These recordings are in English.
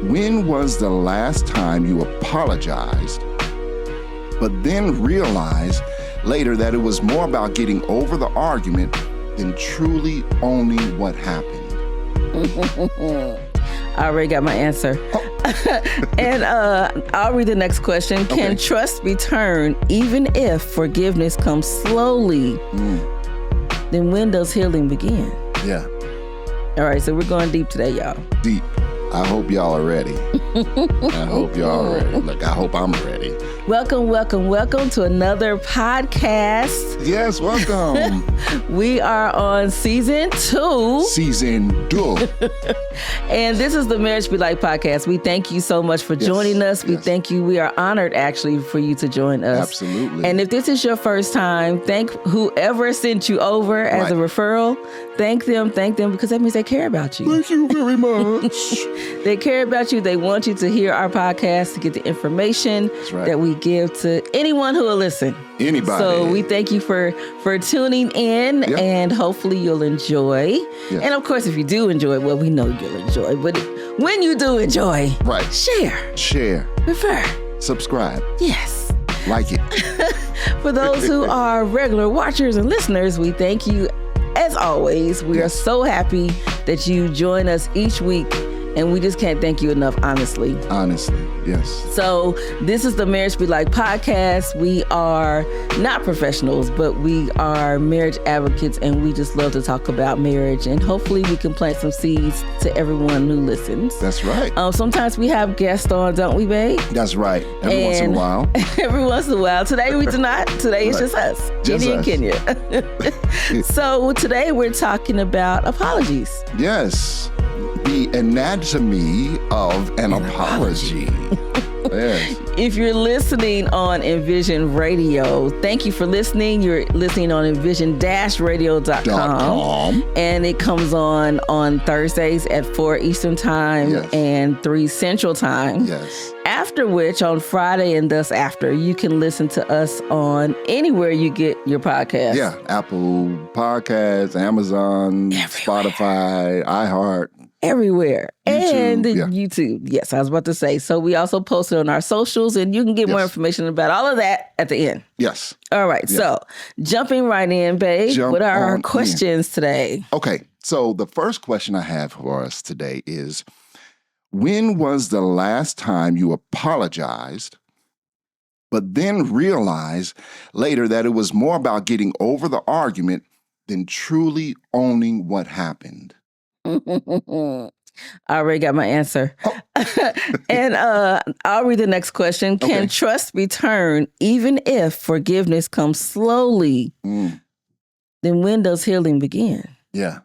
When was the last time you apologized, but then realized later that it was more about getting over the argument than truly owning what happened? I already got my answer. And I'll read the next question. Can trust return even if forgiveness comes slowly? Then when does healing begin? Yeah. All right, so we're going deep today, y'all. Deep. I hope y'all are ready. I hope y'all are ready. Look, I hope I'm ready. Welcome to another podcast. Yes, welcome. We are on season 2. Season 2. And this is the Marriage Be Like podcast. We thank you so much for joining us. We thank you. We are honored, actually, for you to join us. Absolutely. And if this is your first time, thank whoever sent you over as a referral. Thank them, because that means they care about you. Thank you very much. They care about you. They want you to hear our podcast to get the information that we give to anyone who will listen. Anybody. So we thank you for tuning in, and hopefully you'll enjoy. Yep. And of course, if you do enjoy, well, we know you'll enjoy. But when you do enjoy, share, refer, subscribe. Yes. Like it. For those who are regular watchers and listeners, we thank you. As always, we are so happy that you join us each week. And we just can't thank you enough, honestly. Honestly, yes. So this is the Marriage Be Like podcast. We are not professionals, but we are marriage advocates, and we just love to talk about marriage. And hopefully we can plant some seeds to everyone who listens. That's right. Sometimes we have guests on, don't we, babe? That's right. Once in a while. Every once in a while. Today we do not. Today it's just us. Jenny and Kenya. So today we're talking about apologies. Yes. The anatomy of an apology. Yes. If you're listening on Envision Radio, thank you for listening. You're listening on envision-radio.com. And it comes on Thursdays at 4 Eastern Time and 3 Central Time. Yes. After which, on Friday and thus after, you can listen to us on anywhere you get your podcast. Yeah, Apple Podcasts, Amazon, Spotify, iHeart. Everywhere. YouTube, and YouTube. Yes, I was about to say. So we also post it on our socials, and you can get more information about all of that at the end. Yes. All right. Yeah. So jumping right in, babe. What are our questions today? Okay. So the first question I have for us today is, when was the last time you apologized, but then realized later that it was more about getting over the argument than truly owning what happened? I already got my answer. And I'll read the next question. Can trust return even if forgiveness comes slowly? Then when does healing begin? Yeah.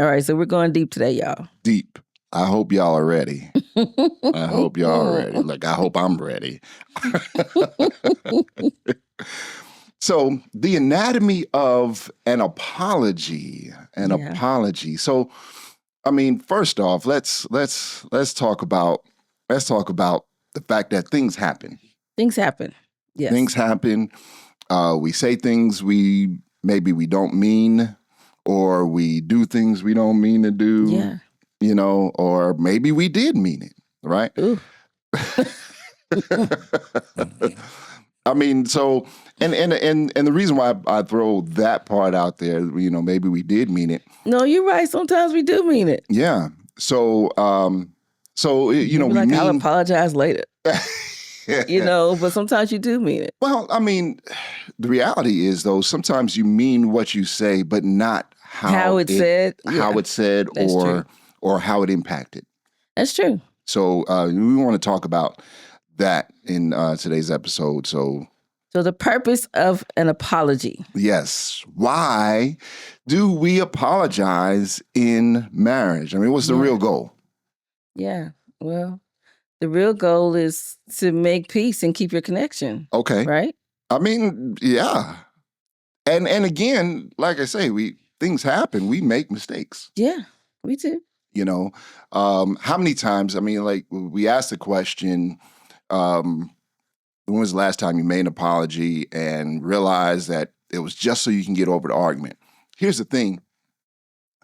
All right, so we're going deep today, y'all. Deep. I hope y'all are ready. I hope y'all are ready. Look, I hope I'm ready. So the anatomy of an apology, So, I mean, first off, let's talk about the fact that things happen. Things happen. Yes. Things happen. We say things we don't mean, or we do things we don't mean to do. Yeah. You know, or maybe we did mean it, right? Ooh. I mean, so and the reason why I throw that part out there, you know, maybe we did mean it. No, you're right. Sometimes we do mean it. Yeah. So you know, like, I'll apologize later. You know, but sometimes you do mean it. Well, I mean, the reality is, though, sometimes you mean what you say, but not how it's said, or how it impacted. That's true. So we want to talk about that in today's episode. So the purpose of an apology. Yes. Why do we apologize in marriage? I mean, what's the real goal? Yeah. Well, the real goal is to make peace and keep your connection. Okay. Right? I mean, yeah. And again, like I say, things happen. We make mistakes. Yeah, we do. You know, how many times, I mean, like, we asked the question, when was the last time you made an apology and realized that it was just so you can get over the argument? Here's the thing.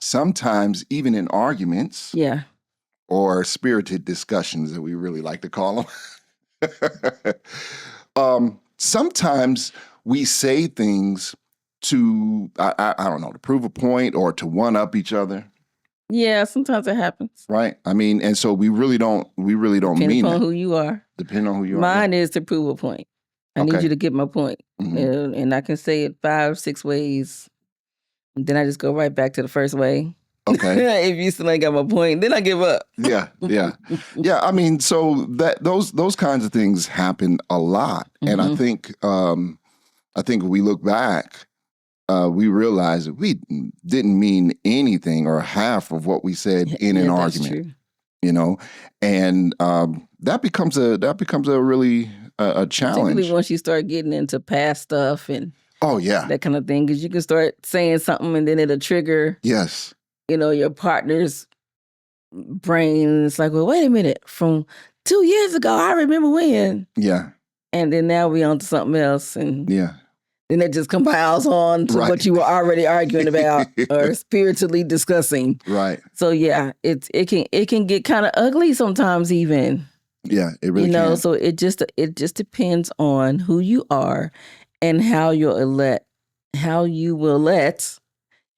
Sometimes, even in arguments, or spirited discussions that we really like to call them. Sometimes we say things to, I don't know, to prove a point or to one up each other. Yeah, sometimes it happens. Right. I mean, and so we really don't Depending mean upon that. who you are. Depending on who you are. Mine is to prove a point. I need you to get my point. And I can say it 5, 6 ways. And then I just go right back to the first way. Okay. If you still ain't got my point, then I give up. Yeah. I mean, so that those kinds of things happen a lot, and I think when we look back, we realize that we didn't mean anything or half of what we said in an argument. True. You know, and that becomes a really a challenge. Particularly once you start getting into past stuff and that kind of thing, because you can start saying something and then it'll trigger your partner's brain. It's like, well, wait a minute, from 2 years ago, I remember when. Yeah. And then now we on to something else, and then it just compiles on to what you were already arguing about or spiritually discussing. Right. So yeah, it can get kind of ugly sometimes even. Yeah, it really can. So it just depends on who you are and how you will let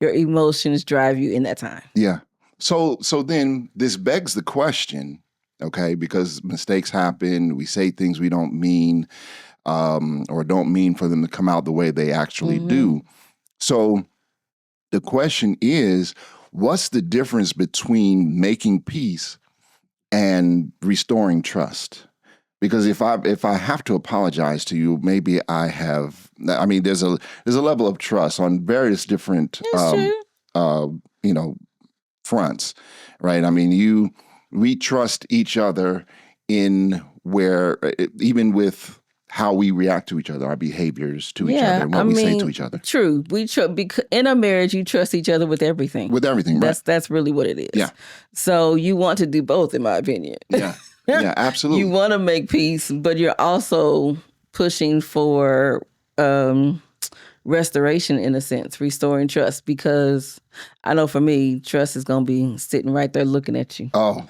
your emotions drive you in that time. Yeah. So then this begs the question, okay, because mistakes happen, we say things we don't mean. Or don't mean for them to come out the way they actually do. So the question is, what's the difference between making peace and restoring trust? Because if I have to apologize to you, maybe there's a level of trust on various different fronts, right? I mean, we trust each other in where even with how we react to each other, our behaviors to each other, and what we say to each other. True. In a marriage, you trust each other with everything. With everything, right? That's really what it is. Yeah. So you want to do both, in my opinion. Yeah. Yeah, absolutely. You want to make peace, but you're also pushing for restoration, in a sense, restoring trust. Because I know for me, trust is going to be sitting right there looking at you. Oh.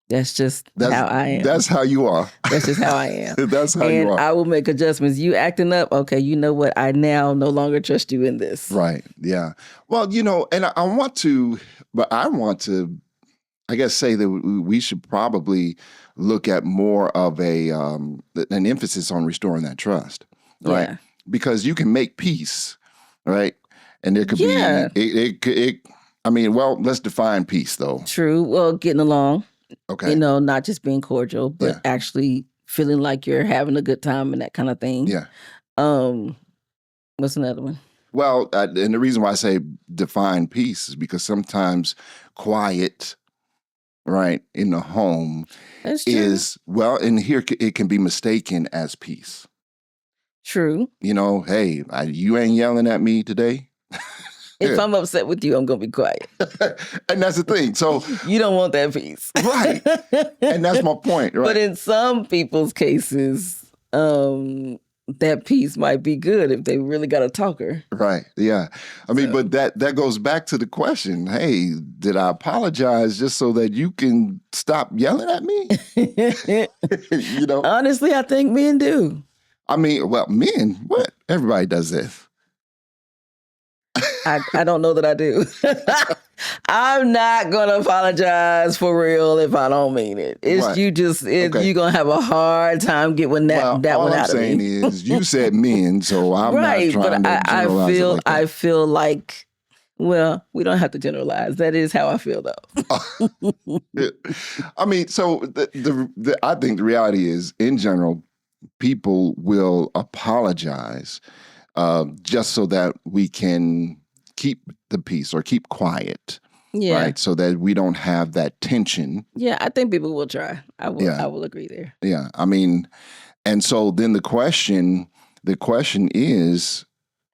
That's how I am. That's how you are. That's just how I am. That's how you are. And I will make adjustments. You acting up, okay, you know what? I now no longer trust you in this. Right, yeah. Well, and I want to, I guess, say that we should probably look at more of an emphasis on restoring that trust, right? Yeah. Because you can make peace, right? And there could be, let's define peace, though. True. Well, getting along. Okay. Not just being cordial, but actually feeling like you're having a good time and that kind of thing. Yeah. What's another one? Well, and the reason why I say define peace is because sometimes quiet, right, in the home is, and here it can be mistaken as peace. True. Hey, you ain't yelling at me today. If I'm upset with you, I'm going to be quiet. And that's the thing. So you don't want that peace. Right. And that's my point, right? But in some people's cases, that peace might be good if they really got a talker. Right. Yeah. But that goes back to the question, hey, did I apologize just so that you can stop yelling at me? Honestly, I think men do. Men, what? Everybody does this. I don't know that I do. I'm not going to apologize for real if I don't mean it. It's right. You're going to have a hard time getting that one out of me. All I'm saying is you said men, so I'm right, not trying to generalize it like that. I feel like, well, we don't have to generalize. That is how I feel, though. So I think the reality is, in general, people will apologize just so that we can keep the peace or keep quiet. Yeah. Right. So that we don't have that tension. Yeah, I think people will try. I will agree there. Yeah. And so then the question is,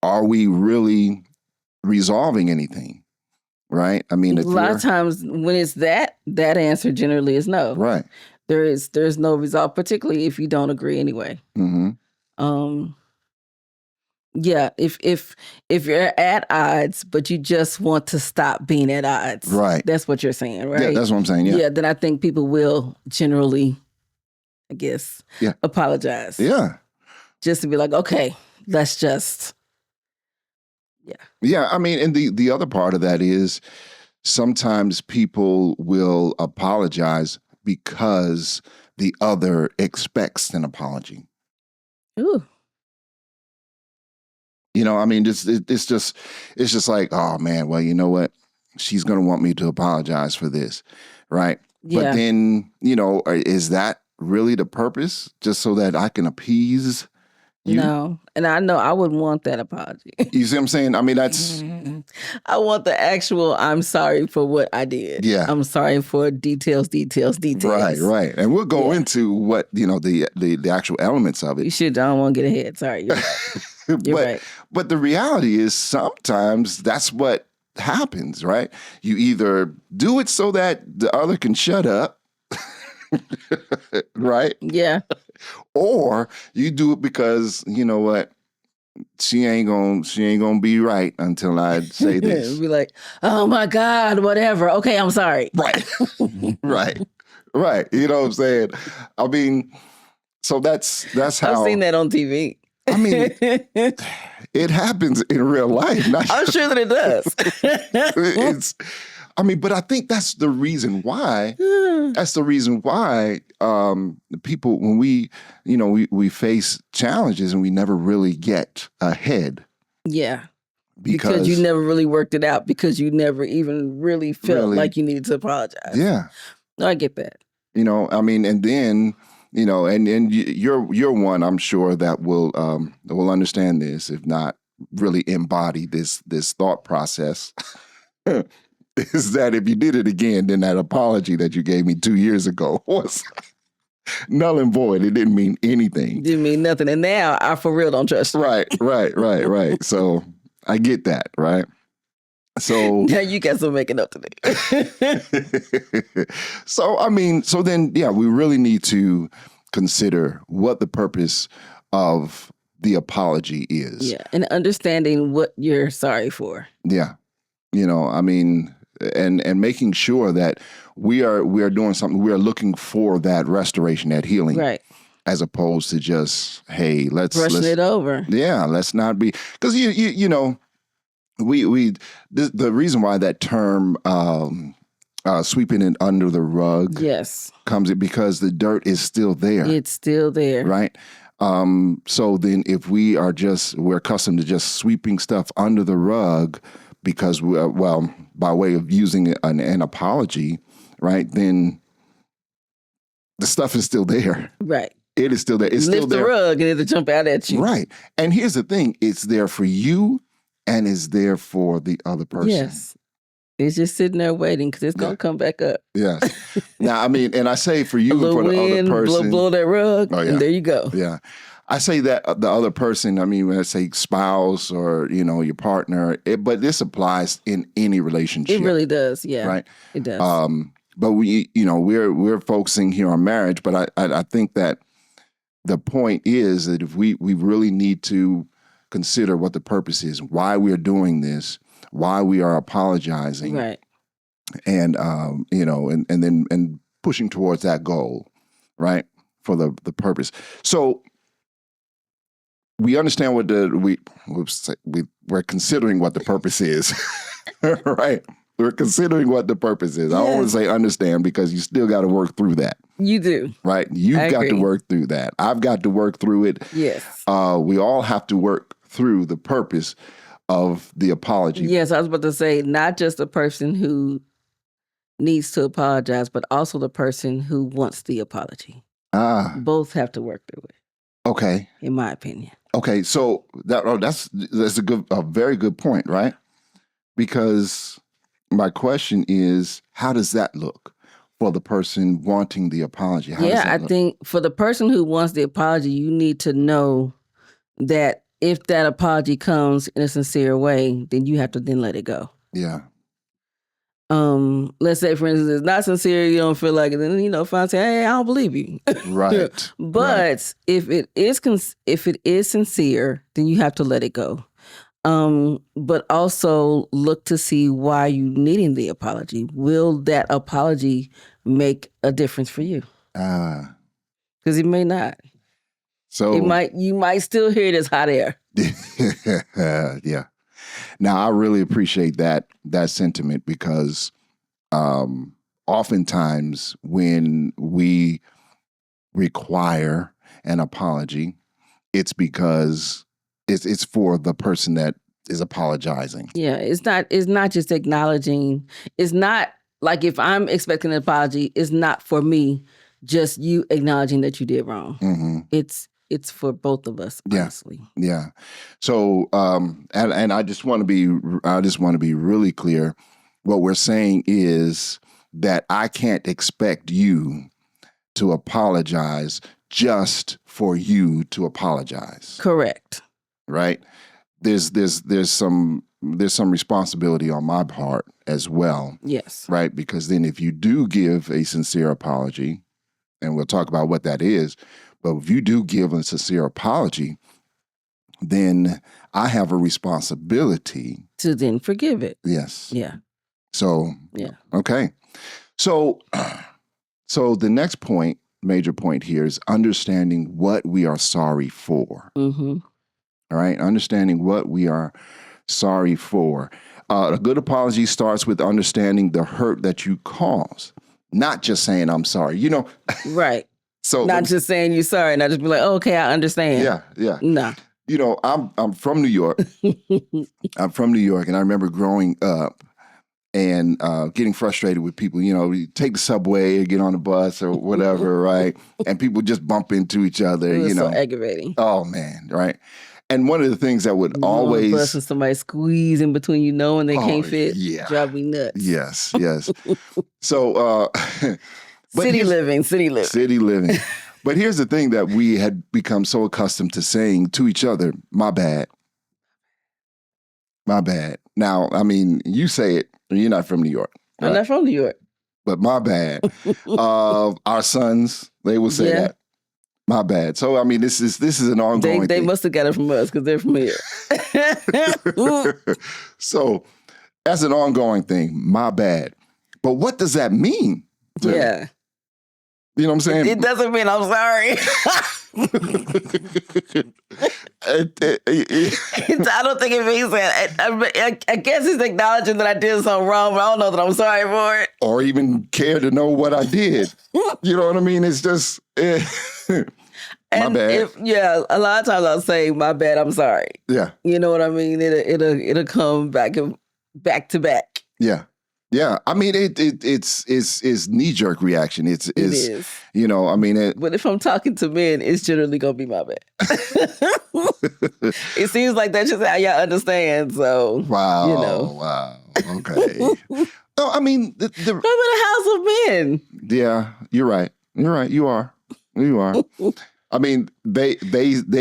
are we really resolving anything? Right? A lot of times when it's that answer generally is no. Right. There's no resolve, particularly if you don't agree anyway. Mm-hmm. Yeah, if you're at odds, but you just want to stop being at odds, Right. That's what you're saying, right? Yeah, that's what I'm saying. Yeah. Then I think people will generally, I guess, apologize. Yeah. Just to be like, okay, let's just. Yeah. I mean, and the other part of that is sometimes people will apologize because the other expects an apology. Ooh. You know, I mean, it's just like, oh man, well, you know what? She's going to want me to apologize for this, right? Yeah. But then, you know, is that really the purpose? Just so that I can appease you? No, and I know I wouldn't want that apology. You see what I'm saying? I mean, that's. I want the actual, I'm sorry for what I did. Yeah. I'm sorry for details. Right. And we'll go into what, you know, the actual elements of it. You should, I don't want to get ahead. Sorry. You're right. You're right. But the reality is sometimes that's what happens, right? You either do it so that the other can shut up, right? Yeah. Or you do it because, you know what? She ain't gonna be right until I say this. Be like, oh my God, whatever. Okay, I'm sorry. Right. Right. You know what I'm saying? I mean, so that's how I've seen that on TV. I mean, it happens in real life. I'm sure that it does. But I think that's the reason why. That's the reason why people, when we face challenges and we never really get ahead. Yeah. Because you never really worked it out, because you never even really felt like you needed to apologize. Yeah. No, I get that. You know, I mean, and then, you know, and you're one, I'm sure, that will understand this, if not really embody this thought process. Is that if you did it again, then that apology that you gave me 2 years ago was null and void. It didn't mean anything. It didn't mean nothing. And now I for real don't trust you. Right. So I get that, right? So now you got some making up to do. So then, yeah, we really need to consider what the purpose of the apology is. Yeah, and understanding what you're sorry for. Yeah, you know, I mean, and making sure that we are doing something. We are looking for that restoration, that healing, right? As opposed to just, hey, let's brushing it over. Yeah, let's not be, because you know. The reason why that term sweeping it under the rug comes because the dirt is still there. It's still there. Right? So then if we're accustomed to just sweeping stuff under the rug because by way of using an apology, right? Then the stuff is still there. Right. It is still there. It's Lift still there. the rug and it'll jump out at you. Right. And here's the thing. It's there for you. And is there for the other person. Yes. It's just sitting there waiting because it's going to come back up. Yes. Now, I mean, and I say for you and for the other person. Blow that rug, and there you go. Yeah. I say that the other person, I mean, when I say spouse or, you know, your partner, but this applies in any relationship. It really does, yeah. Right? It does. But we're focusing here on marriage, but I think that the point is that if we really need to consider what the purpose is, why we are doing this, why we are apologizing, right? And and pushing towards that goal, right? For the purpose. So we understand what we're considering what the purpose is, right? We're considering what the purpose is. Yes. I always say understand because you still got to work through that. You do. Right? You've got to work through that. I've got to work through it. Yes. We all have to work through the purpose of the apology. Yes, I was about to say, not just the person who needs to apologize, but also the person who wants the apology. Both have to work through it. Okay. In my opinion. Okay, so that's a very good point, right? Because my question is, how does that look for the person wanting the apology? I think for the person who wants the apology, you need to know that if that apology comes in a sincere way, then you have to then let it go. Yeah. Let's say, for instance, it's not sincere, you don't feel like it, then, fine, say, hey, I don't believe you. Right. But right. if it is sincere, then you have to let it go. But also look to see why you needing the apology. Will that apology make a difference for you? Because it may not. So you might still hear it as hot air. Yeah. Now I really appreciate that sentiment because oftentimes when we require an apology, it's because it's for the person that is apologizing. Yeah, it's not just acknowledging. It's not like if I'm expecting an apology, it's not for me, just you acknowledging that you did wrong. Mm-hmm. It's for both of us, honestly. Yeah. So and I just want to be really clear. What we're saying is that I can't expect you to apologize just for you to apologize. Correct. Right? There's some responsibility on my part as well. Yes. Right? Because then if you do give a sincere apology, and we'll talk about what that is, but if you do give a sincere apology, then I have a responsibility to then forgive it. Yes. Yeah. So, yeah. Okay. So the next point, major point here is understanding what we are sorry for. Mm-hmm. All right. Understanding what we are sorry for. A good apology starts with understanding the hurt that you cause, not just saying, I'm sorry, Right. So not just saying you're sorry, not just be like, oh, okay, I understand. Yeah. Yeah. Nah. I'm from New York. I'm from New York, and I remember growing up and getting frustrated with people. You take the subway or get on the bus or whatever, right? And people just bump into each other. It was so aggravating. Oh man, right? And one of the things that would always on the bus and somebody squeeze in between and they can't fit. Yeah. Drive me nuts. Yes. So, city living. But here's the thing that we had become so accustomed to saying to each other, my bad. My bad. Now, I mean, you say it, you're not from New York. Right? I'm not from New York. But my bad. Our sons, they will say that. My bad. So, I mean, this is an ongoing thing. They must have got it from us because they're from here. So, that's an ongoing thing. My bad. But what does that mean? Yeah. You know what I'm saying? It doesn't mean I'm sorry. I don't think it means that. I guess it's acknowledging that I did something wrong, but I don't know that I'm sorry for it. Or even care to know what I did. You know what I mean? It's just, my bad. A lot of times I'll say, my bad, I'm sorry. Yeah. You know what I mean? It'll come back to back. Yeah. Yeah, I mean it's knee-jerk reaction. It is. I mean but if I'm talking to men, it's generally gonna be my bad. It seems like that's just how y'all understand. So Wow. Okay. No, I mean I'm in a house of men. Yeah, you're right. You are. I mean, they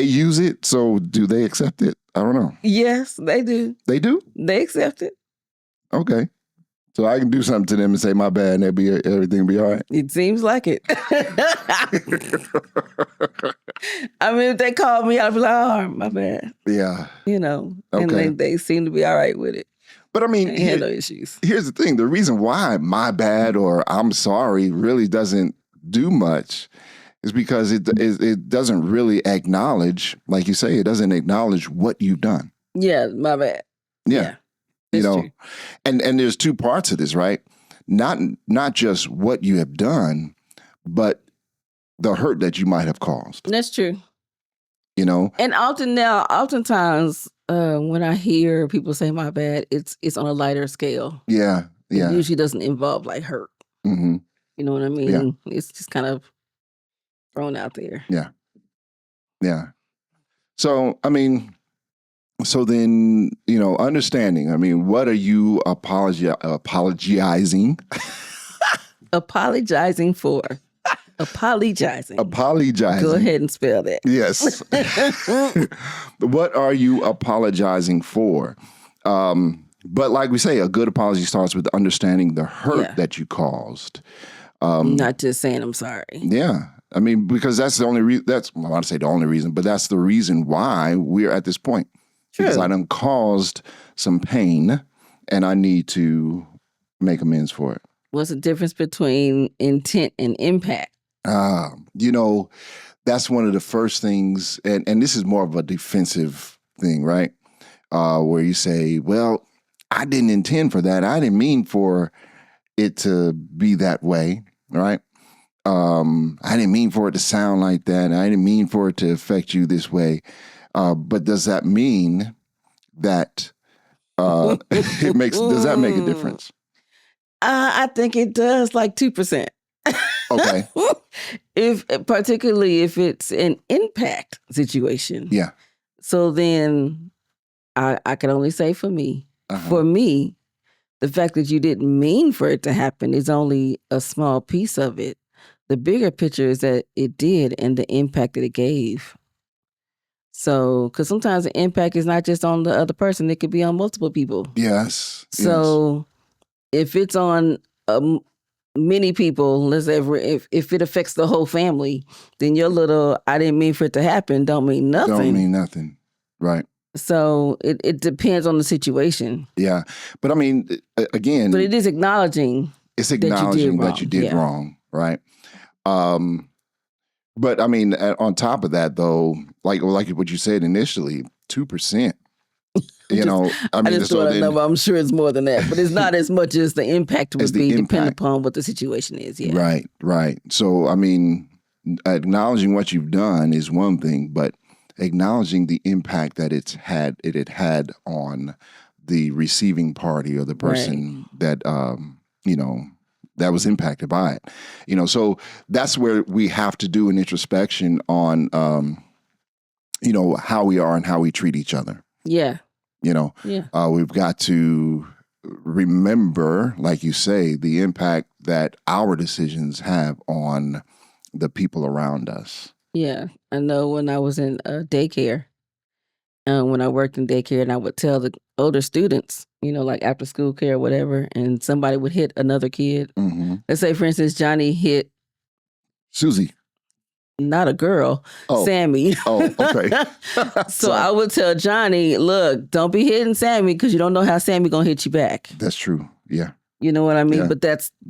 use it, so do they accept it? I don't know. Yes, they do. They do? They accept it. Okay. So I can do something to them and say my bad, and everything will be all right. It seems like it. I mean, if they call me, I'll be like, oh, my bad. Yeah. Okay. And they seem to be all right with it. But I mean, no issues. Here's the thing. The reason why my bad or I'm sorry really doesn't do much is because it doesn't really acknowledge, like you say, it doesn't acknowledge what you've done. Yeah, my bad. Yeah. True. And there's two parts of this, right? Not just what you have done, but the hurt that you might have caused. That's true. And oftentimes when I hear people say my bad, it's on a lighter scale. Yeah. It usually doesn't involve like hurt. Mm-hmm. You know what I mean? Yeah. It's just kind of thrown out there. Yeah. So, I mean, then, understanding, I mean, what are you apologizing? Apologizing for. Apologizing. Go ahead and spell that. Yes. What are you apologizing for? But like we say, a good apology starts with understanding the hurt Yeah. that you caused. Not just saying I'm sorry. Yeah. I mean, because that's the only reason, I want to say the only reason, but that's the reason why we're at this point. True. Because I done caused some pain and I need to make amends for it. What's the difference between intent and impact? You know, that's one of the first things, and this is more of a defensive thing, right? Where you say, well, I didn't intend for that. I didn't mean for it to be that way, right? I didn't mean for it to sound like that. I didn't mean for it to affect you this way. But does that mean that does that make a difference? I think it does, like 2%. Okay. Particularly if it's an impact situation. Yeah. So then I can only say for me, the fact that you didn't mean for it to happen is only a small piece of it. The bigger picture is that it did and the impact that it gave. So, because sometimes the impact is not just on the other person, it could be on multiple people. Yes. So, if it's on many people, let's say if it affects the whole family, then your little "I didn't mean for it to happen" don't mean nothing. Don't mean nothing, right? So it depends on the situation. Yeah, but I mean, again, but it is acknowledging. It's acknowledging that you did wrong, right? But I mean, on top of that, though, like what you said initially, 2%. You know, I mean, I just threw out a number. I'm sure it's more than that, but it's not as much as the impact would be, depending upon what the situation is. Yeah, right. So, I mean, acknowledging what you've done is one thing, but acknowledging the impact that it had on the receiving party or the person that that was impacted by it. So that's where we have to do an introspection on how we are and how we treat each other. Yeah. We've got to remember, like you say, the impact that our decisions have on the people around us. Yeah. I know when I was in daycare, when I worked in daycare, and I would tell the older students, like after school care or whatever, and somebody would hit another kid. Mm-hmm. Let's say, for instance, Johnny hit Susie. Not a girl, Sammy. Oh, okay. So I would tell Johnny, look, don't be hitting Sammy because you don't know how Sammy gonna hit you back. That's true. Yeah. You know what I mean? Yeah. But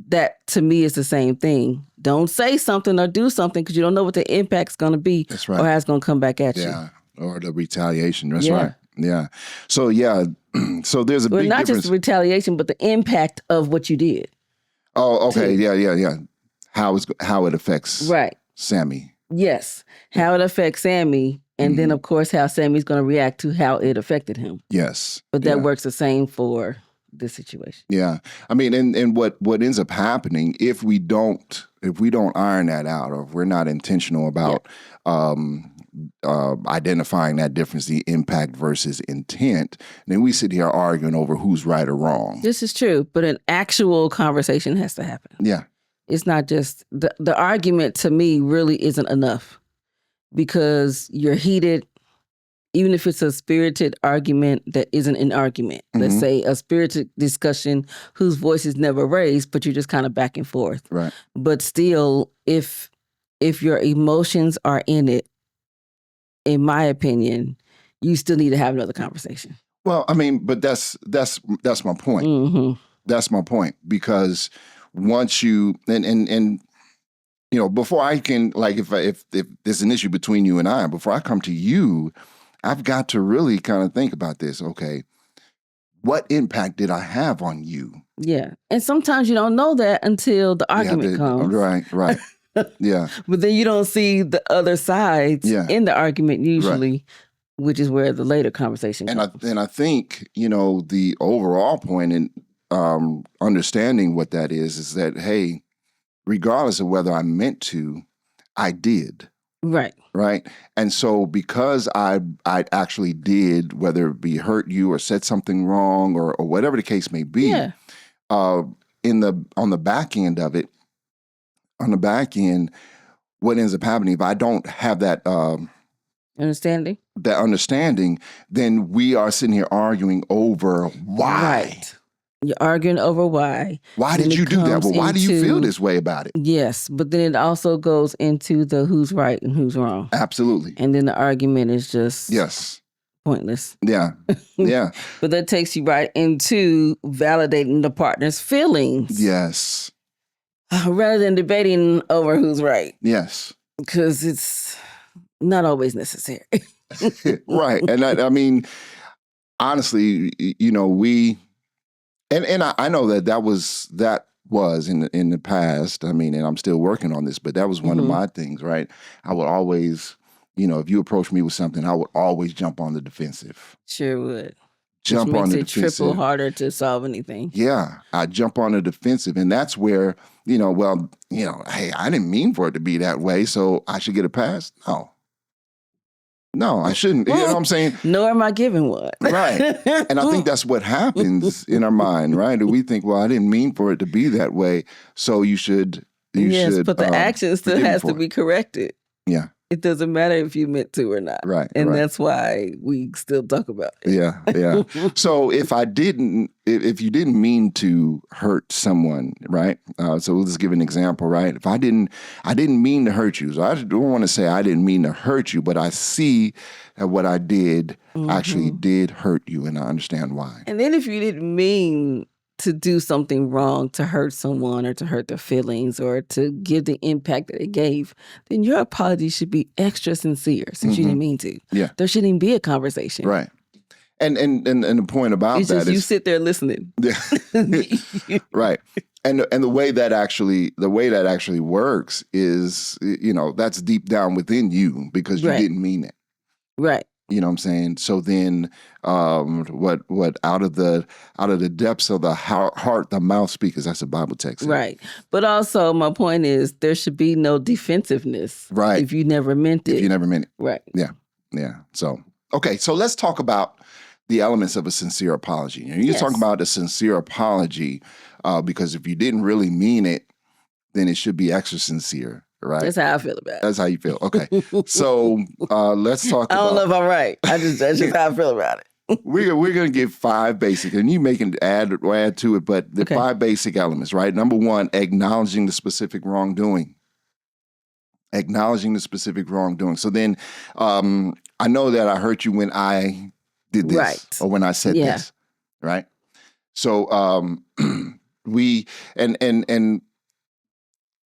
that to me is the same thing. Don't say something or do something because you don't know what the impact's gonna be. That's right. Or how it's gonna come back at you. Yeah. Or the retaliation. That's right. Yeah. So so there's a big not difference. Just the retaliation, but the impact of what you did. Oh, okay. Too. Yeah. How it affects Sammy. Yes, how it affects Sammy, and then of course how Sammy's going to react to how it affected him. Yes, but that works the same for this situation. Yeah, I mean, and what ends up happening if we don't iron that out, or if we're not intentional about identifying that difference, the impact versus intent, then we sit here arguing over who's right or wrong. This is true, but an actual conversation has to happen. Yeah. It's not just the argument to me really isn't enough because you're heated, even if it's a spirited argument that isn't an argument. Let's say a spirited discussion whose voice is never raised, but you're just kind of back and forth. Right. But still, if your emotions are in it, in my opinion, you still need to have another conversation. Well, I mean, but that's my point. Mm-hmm. That's my point because once you and before I can, like, if there's an issue between you and I, before I come to you, I've got to really kind of think about this. Okay, what impact did I have on you? Yeah, and sometimes you don't know that until the argument comes. Right. Yeah. But then you don't see the other sides in the argument usually, which is where the later conversation comes. And I think the overall point in understanding what that is that, hey, regardless of whether I meant to, I did. Right. Right. And so because I actually did, whether it be hurt you or said something wrong or whatever the case may be, on the back end of it, what ends up happening if I don't have that Understanding? that understanding, then we are sitting here arguing over why. Right. You're arguing over why. Why Then did it you do that? comes Well, why do you feel into- this way about it? Yes, but then it also goes into the who's right and who's wrong. Absolutely. And then the argument is just Yes. pointless. Yeah. Yeah. But that takes you right into validating the partner's feelings. Yes. Rather than debating over who's right. Yes. Because it's not always necessary. Right. And I mean, honestly, we, and I know that was in the past. I mean, and I'm still working on this, but that was one of my things, right? I would always, if you approach me with something, I would always jump on the defensive. Sure would. Jump Which on makes the it defensive. triple harder to solve anything. Yeah, I jump on the defensive, and that's where, hey, I didn't mean for it to be that way, so I should get a pass? No, I shouldn't. You know what I'm saying? Nor am I giving one. Right. And I think that's what happens in our mind, right? And we think, well, I didn't mean for it to be that way, so you should. But the action still has to be corrected. Yeah. It doesn't matter if you meant to or not. Right. And that's why we still talk about it. Yeah. Yeah. So if you didn't mean to hurt someone, right? So let's give an example, right? If I didn't mean to hurt you. So I don't want to say I didn't mean to hurt you, but I see that what I did actually did hurt you, and I understand why. And then if you didn't mean to do something wrong, to hurt someone or to hurt their feelings or to give the impact that it gave, then your apology should be extra sincere since you didn't mean to. Yeah. There shouldn't even be a conversation. Right. And the point about it's that just is you sit there listening. Right. And the way that actually works is, that's deep down within you because you didn't mean it. Right. You know what I'm saying? So then, what out of the depths of the heart, the mouth speaks. That's a Bible text. Right. But also, my point is there should be no defensiveness. Right. If you never meant it. If you never meant it. Right. Yeah. Yeah. So, okay. So let's talk about the elements of a sincere apology. You talk about a sincere apology because if you didn't really mean it, then it should be extra sincere. Right. That's how I feel about it. That's how you feel. Okay. So let's talk about... I don't know if I'm right. That's just how I feel about it. We're going to give 5 basic, and you may can add to it, but the 5 basic elements, right? Number 1, acknowledging the specific wrongdoing. Acknowledging the specific wrongdoing. So then I know that I hurt you when I did this or when I said this, right? So we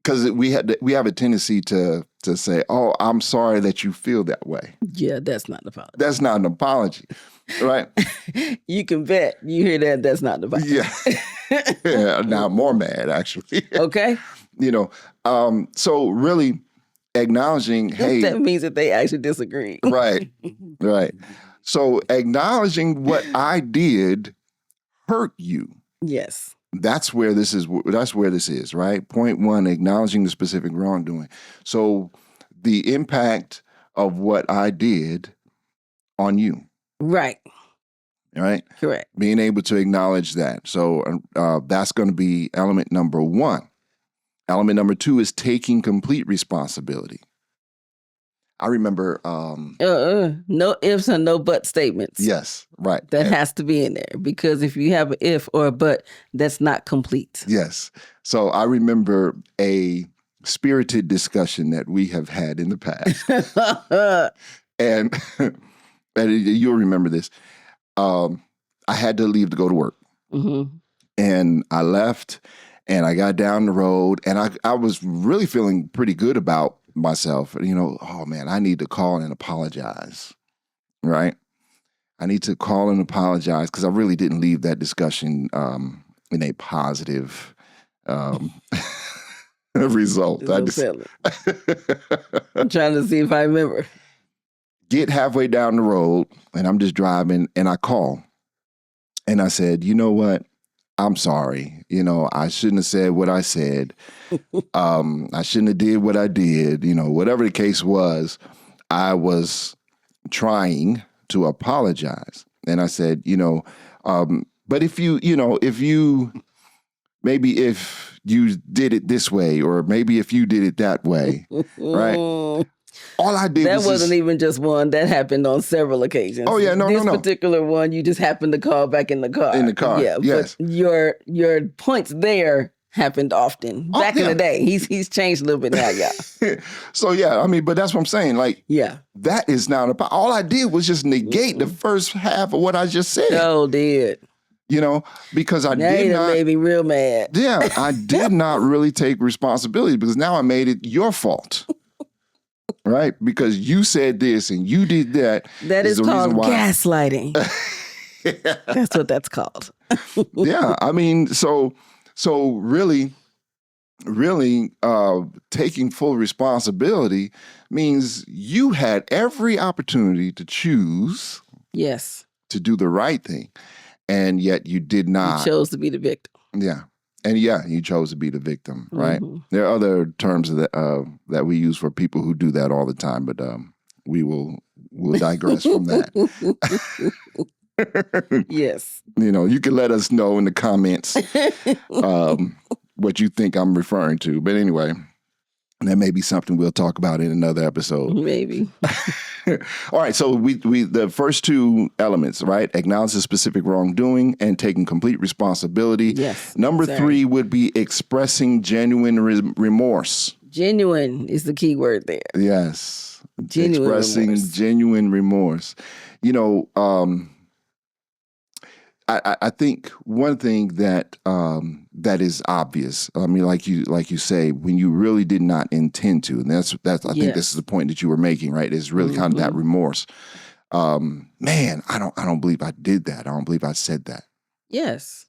because we have a tendency to say, "Oh, I'm sorry that you feel that way." Yeah, that's not an apology. That's not an apology, right? You can bet you hear that. That's not an apology. Yeah. Now I'm more mad, actually. Okay. So really acknowledging, hey, that means that they actually disagree. Right. So acknowledging what I did hurt you. Yes. That's where this is, right? Point 1, acknowledging the specific wrongdoing. So the impact of what I did on you. Right. Right? Correct. Being able to acknowledge that. So that's going to be element number 1. Element number 2 is taking complete responsibility. I remember... no ifs and no but statements. Yes, right. That has to be in there because if you have an if or a but, that's not complete. Yes. So I remember a spirited discussion that we have had in the past. and you'll remember this. I had to leave to go to work. And I left and I got down the road and I was really feeling pretty good about myself. Oh man, I need to call and apologize. Right? I need to call and apologize because I really didn't leave that discussion in a positive result. I'm trying to see if I remember. Get halfway down the road and I'm just driving and I call and I said, you know what? I'm sorry. I shouldn't have said what I said. I shouldn't have did what I did. Whatever the case was, I was trying to apologize. And I said, but if you did it this way, or maybe if you did it that way, right? All I did That was wasn't even just one. That happened on several occasions. Oh yeah, no. This particular one, you just happened to call back in the car. In the car, Yeah, yes. But your points there happened often. Back in the day. He's changed a little bit now, y'all. So yeah, I mean, but that's what I'm saying. Like, yeah, that is not about. All I did was just negate the first half of what I just said. Oh, did. You know, because I now did not. Made me real mad. Yeah, I did not really take responsibility because now I made it your fault. Right? Because you said this and you did that. That is called gaslighting. That's what that's called. Yeah. I mean, so really taking full responsibility means you had every opportunity to choose. Yes. To do the right thing. And yet you did not. You chose to be the victim. Yeah. And you chose to be the victim, right? Mm-hmm. There are other terms that we use for people who do that all the time, but we'll digress from that. Yes. You can let us know in the comments what you think I'm referring to. But anyway, that may be something we'll talk about in another episode. Maybe. All right, so we the first two elements, right? Acknowledge the specific wrongdoing and taking complete responsibility. Yes. Number 3 would be expressing genuine remorse. Genuine is the key word there. Yes. Expressing genuine remorse. I think one thing that that is obvious. I mean, like you say, when you really did not intend to, and that's I think this is the point that you were making, right? Is really kind of that remorse. Man, I don't believe I did that. I don't believe I said that. Yes.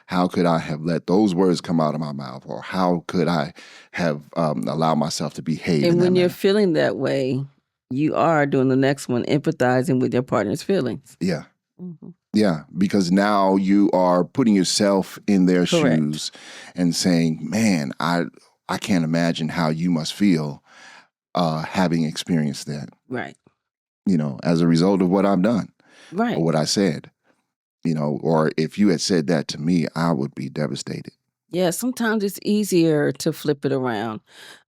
How could I have let those words come out of my mouth, or how could I have allowed myself to behave? And when you're manner? feeling that way, you are doing the next one, empathizing with your partner's feelings. Yeah. Mm-hmm. Yeah, because now you are putting yourself in their shoes and saying, man, I can't imagine how you must feel having experienced that. Right. As a result of what I've done. Right. Or what I said. Or if you had said that to me, I would be devastated. Yeah, sometimes it's easier to flip it around.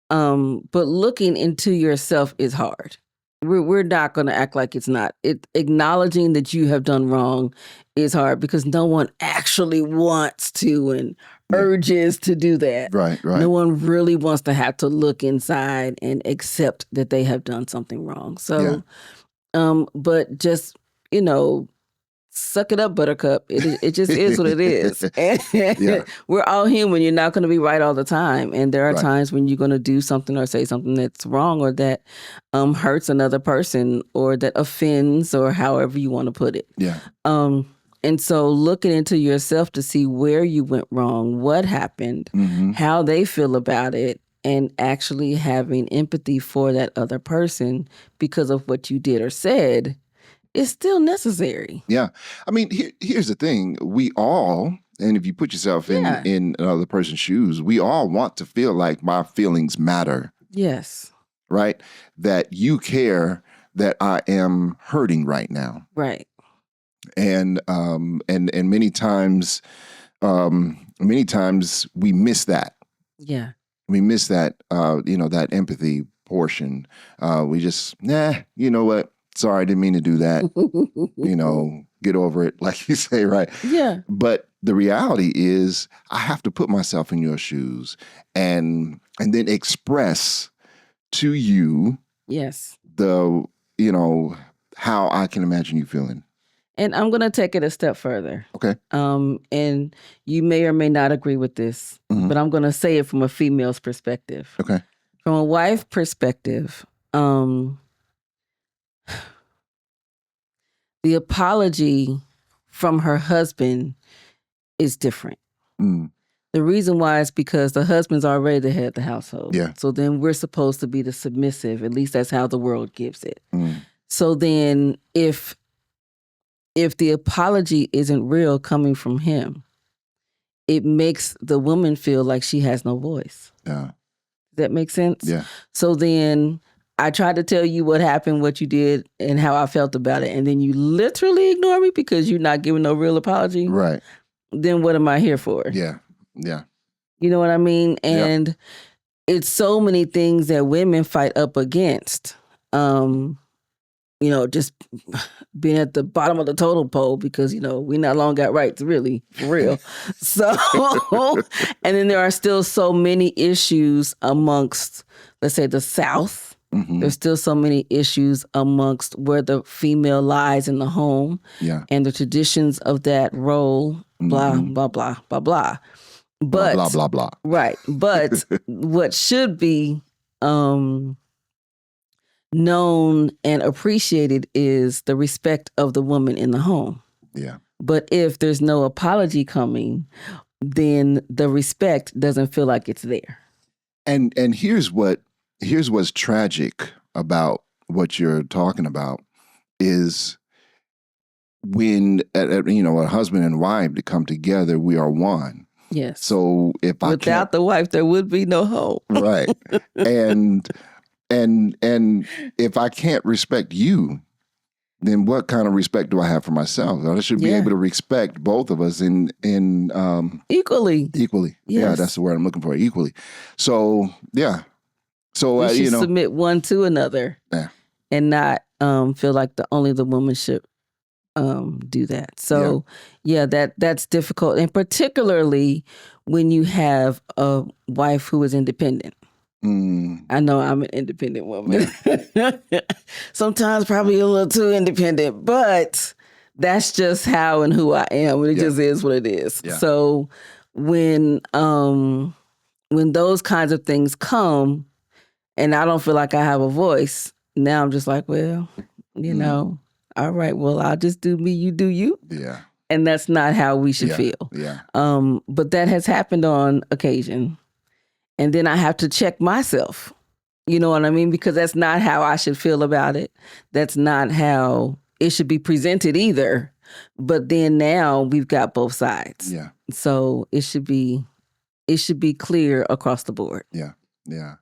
But looking into yourself is hard. We're not going to act like it's not. Acknowledging that you have done wrong is hard because no one actually wants to and urges to do that. Right. No one really wants to have to look inside and accept that they have done something wrong. So, but just, suck it up, buttercup. It just is what it is. And we're all human. You're not going to be right all the time. And there are times when you're going to do something or say something that's wrong or that hurts another person or that offends or however you want to put it. Yeah. And so looking into yourself to see where you went wrong, what happened, how they feel about it, and actually having empathy for that other person because of what you did or said, it's still necessary. Yeah. I mean, here's the thing. We all, and if you put yourself in another person's shoes, we all want to feel like my feelings matter. Yes. Right? That you care that I am hurting right now. Right. And many times we miss that. Yeah. We miss that, that empathy portion. We just, you know what? Sorry, I didn't mean to do that. Get over it, like you say, right? Yeah. But the reality is I have to put myself in your shoes and then express to you the, how I can imagine you feeling. And I'm going to take it a step further. Okay. And you may or may not agree with this, but I'm going to say it from a female's perspective. Okay. From a wife perspective, the apology from her husband is different. The reason why is because the husband's already the head of the household. Yeah. So then we're supposed to be the submissive. At least that's how the world gives it. So then if the apology isn't real coming from him, it makes the woman feel like she has no voice. Yeah. Does that make sense? Yeah. So then I tried to tell you what happened, what you did, and how I felt about it. And then you literally ignore me because you're not giving no real apology. Right. Then what am I here for? Yeah. Yeah. You know what I mean? And it's so many things that women fight up against. Just being at the bottom of the totem pole because, we not long got rights, really, for real. So, and then there are still so many issues amongst, let's say, the South. Mm-hmm. There's still so many issues amongst where the female lies in the home and the traditions of that role, blah, blah, blah, blah, blah. But, blah, blah, blah, blah. Right. But what should be known and appreciated is the respect of the woman in the home. Yeah. But if there's no apology coming, then the respect doesn't feel like it's there. And here's what's tragic about what you're talking about is when a husband and wife to come together, we are one. Yes. So without the wife, there would be no home. Right. And if I can't respect you, then what kind of respect do I have for myself? I should be able to respect both of us in equally. Equally. Yes. Yeah, that's the word I'm looking for. Equally. So yeah. So we should submit one to another. Yeah. And not feel like only the woman should do that. So that's difficult, and particularly when you have a wife who is independent. I know I'm an independent woman. Yeah. Sometimes probably a little too independent, but that's just how and who I am. It just is what it is. Yeah. So when those kinds of things come and I don't feel like I have a voice, now I'm just like, well, all right, well, I'll just do me, you do you. Yeah. And that's not how we should feel. Yeah. But that has happened on occasion. And then I have to check myself. You know what I mean? Because that's not how I should feel about it. That's not how it should be presented either. But then now we've got both sides. Yeah. So it should be clear across the board. Yeah. Yeah.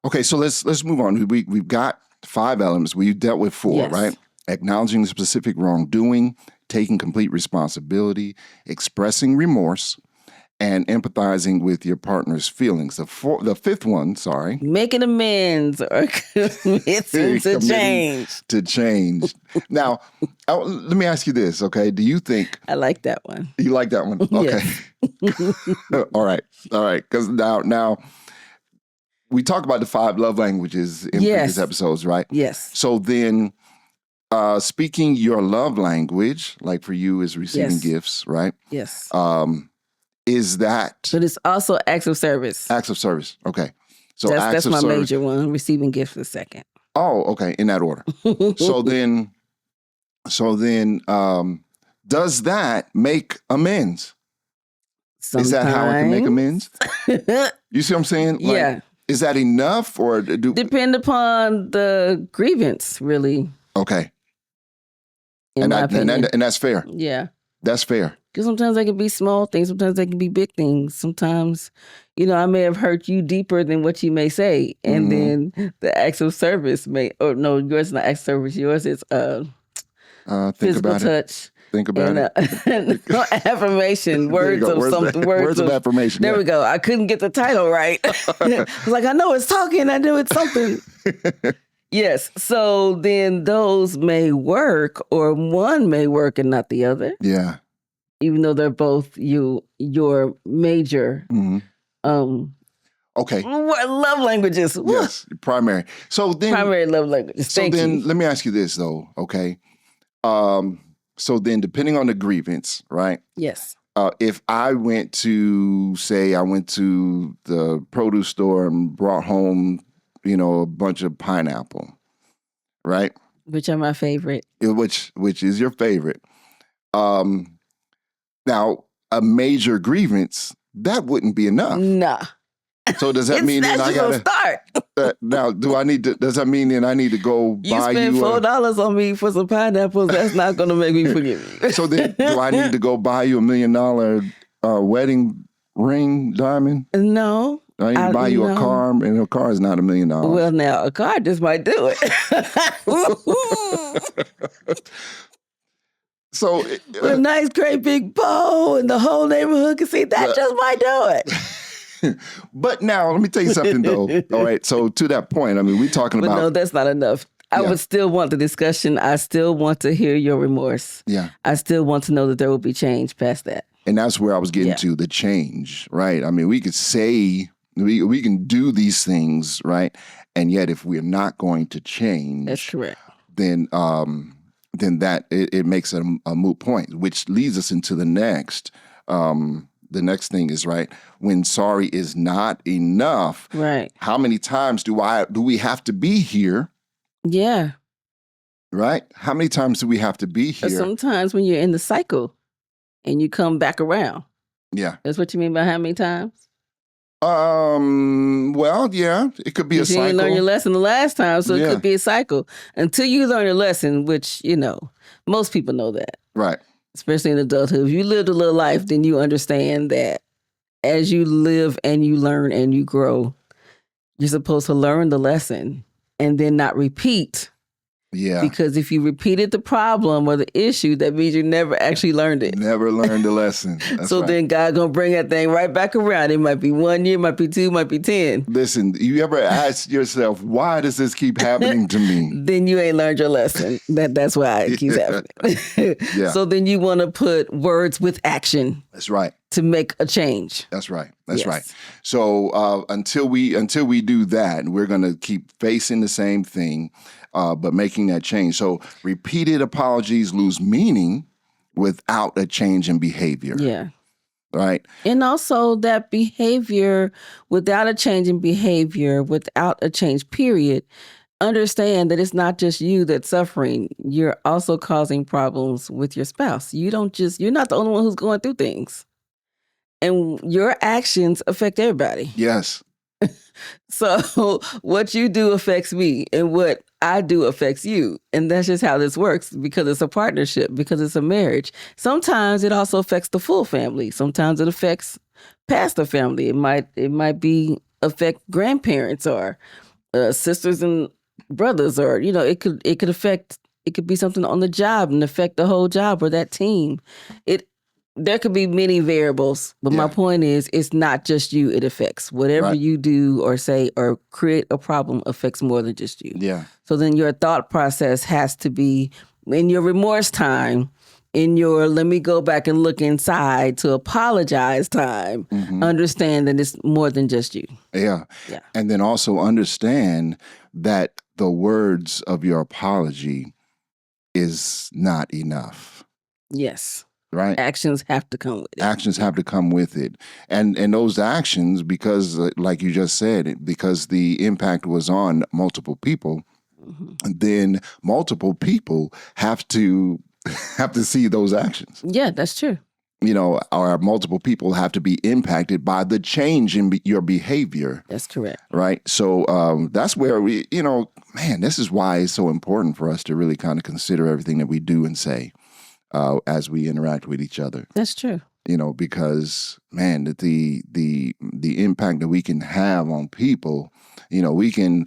Okay, so let's move on. We've got 5 elements. We've dealt with 4, right? Acknowledging the specific wrongdoing, taking complete responsibility, expressing remorse, and empathizing with your partner's feelings. The 5th one, making amends or committing to change. To change. Now, let me ask you this, okay? Do you think... I like that one. You like that one? Okay. Yes. All right. Because now we talk about the 5 love languages in previous episodes, right? Yes. So then... speaking your love language, like for you, is receiving gifts, right? Yes. Is that... But it's also acts of service. Acts of service. Okay. So that's my major one. Receiving gifts is second. Oh, okay. In that order. So then, does that make amends? Sometimes. Is that how I can make amends? You see what I'm saying? Like, is that enough or depend upon the grievance, really? Okay. And that's fair. Yeah. That's fair. Because sometimes they can be small things. Sometimes they can be big things. Sometimes, I may have hurt you deeper than what you may say. And then the acts of service yours is not acts of service. Yours is physical touch. Think about it. Affirmation, words of affirmation. There we go. I couldn't get the title right. I was like, I know it's talking. I know it's something. Yes. So then those may work, or one may work and not the other. Yeah. Even though they're both your major. Okay. Love languages. Yes. Primary. So then primary love languages. Thank you. Let me ask you this though. Okay. So then depending on the grievance, right? Yes. If I went to the produce store and brought home a bunch of pineapple, right? Which are my favorite. Which is your favorite. Now, a major grievance, that wouldn't be enough. Nah. So does that mean that I gotta start? Now, does that mean that I need to go buy you? You spend $4 on me for some pineapples. That's not going to make me forgive you. So then, do I need to go buy you $1 million wedding ring diamond? No. I need to buy you a car, and a car is not $1 million. Well, now a car just might do it. So, with a nice, great big bow, and the whole neighborhood can see that just might do it. But now, let me tell you something, though. All right. So to that point, I mean, we're talking But about. no, that's not enough. I would still want the discussion. I still want to hear your remorse. Yeah. I still want to know that there will be change past that. And that's where I was getting to, the change, right? I mean, we could say, we can do these things, right? And yet if we're not going to change. That's correct. Then that it makes it a moot point, which leads us into the next. The next thing is, right, when sorry is not enough. Right. How many times do we have to be here? Yeah. Right? How many times do we have to be here? Sometimes when you're in the cycle and you come back around. Yeah. That's what you mean by how many times? Well, yeah, it could be a cycle. You didn't learn your lesson the last time, so it could be a cycle. Until you learn your lesson, which, most people know that. Right. Especially in adulthood. If you lived a little life, then you understand that as you live and you learn and you grow, you're supposed to learn the lesson and then not repeat. Yeah. Because if you repeated the problem or the issue, that means you never actually learned it. Never learned the lesson. That's so right. then God gonna bring that thing right back around. It might be 1 year, might be 2, might be 10. Listen, you ever ask yourself, why does this keep happening to me? Then you ain't learned your lesson. That's why it keeps happening. Yeah. So then you want to put words with action. That's right. To make a change. That's right. That's right. So until we do that, we're going to keep facing the same thing, but making that change. So repeated apologies lose meaning without a change in behavior. Yeah. Right. And also that behavior, without a change in behavior, without a change period, understand that it's not just you that's suffering. You're also causing problems with your spouse. You're not the only one who's going through things. And your actions affect everybody. Yes. So what you do affects me and what I do affects you. And that's just how this works because it's a partnership, because it's a marriage. Sometimes it also affects the full family. Sometimes it affects past the family. It might be affect grandparents or sisters and brothers, or, it could affect, it could be something on the job and affect the whole job or that team. There could be many variables, but my point is, it's not just you it affects. Whatever you do or say or create a problem affects more than just you. Yeah. So then your thought process has to be, in your remorse time, in your let me go back and look inside to apologize time, understand that it's more than just you. Yeah. Yeah. And then also understand that the words of your apology is not enough. Yes. Right. Actions have to come with it. Actions have to come with it. And those actions, because like you just said, because the impact was on multiple people, then multiple people have to see those actions. Yeah, that's true. Or multiple people have to be impacted by the change in your behavior. That's correct. Right. So that's where this is why it's so important for us to really kind of consider everything that we do and say. As we interact with each other. That's true. Because the impact that we can have on people, we can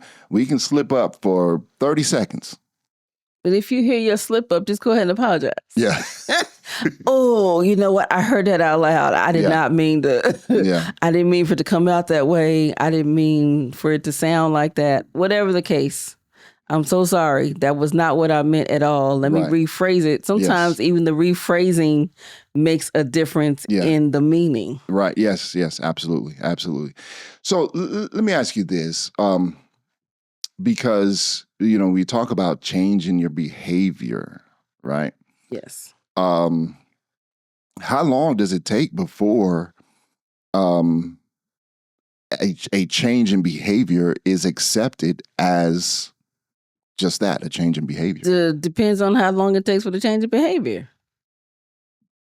slip up for 30 seconds. But if you hear your slip up, just go ahead and apologize. Yeah. Oh, you know what? I heard that out loud. I did not mean to. I didn't mean for it to come out that way. I didn't mean for it to sound like that. Whatever the case. I'm so sorry. That was not what I meant at all. Let me rephrase it. Sometimes even the rephrasing makes a difference in the meaning. Right. Yes. Yes. Absolutely. Absolutely. So let me ask you this, because, we talk about changing your behavior, right? Yes. How long does it take before a change in behavior is accepted as just that, a change in behavior? Depends on how long it takes for the change in behavior.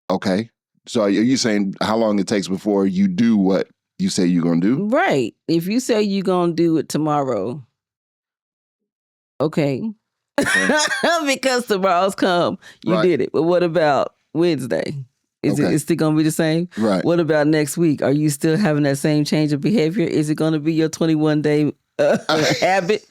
Okay. So are you saying how long it takes before you do what you say you're going to do? Right. If you say you're going to do it tomorrow, okay. Because tomorrow's come, you did it. But what about Wednesday? Is it still going to be the same? Right. What about next week? Are you still having that same change of behavior? Is it going to be your 21-day habit,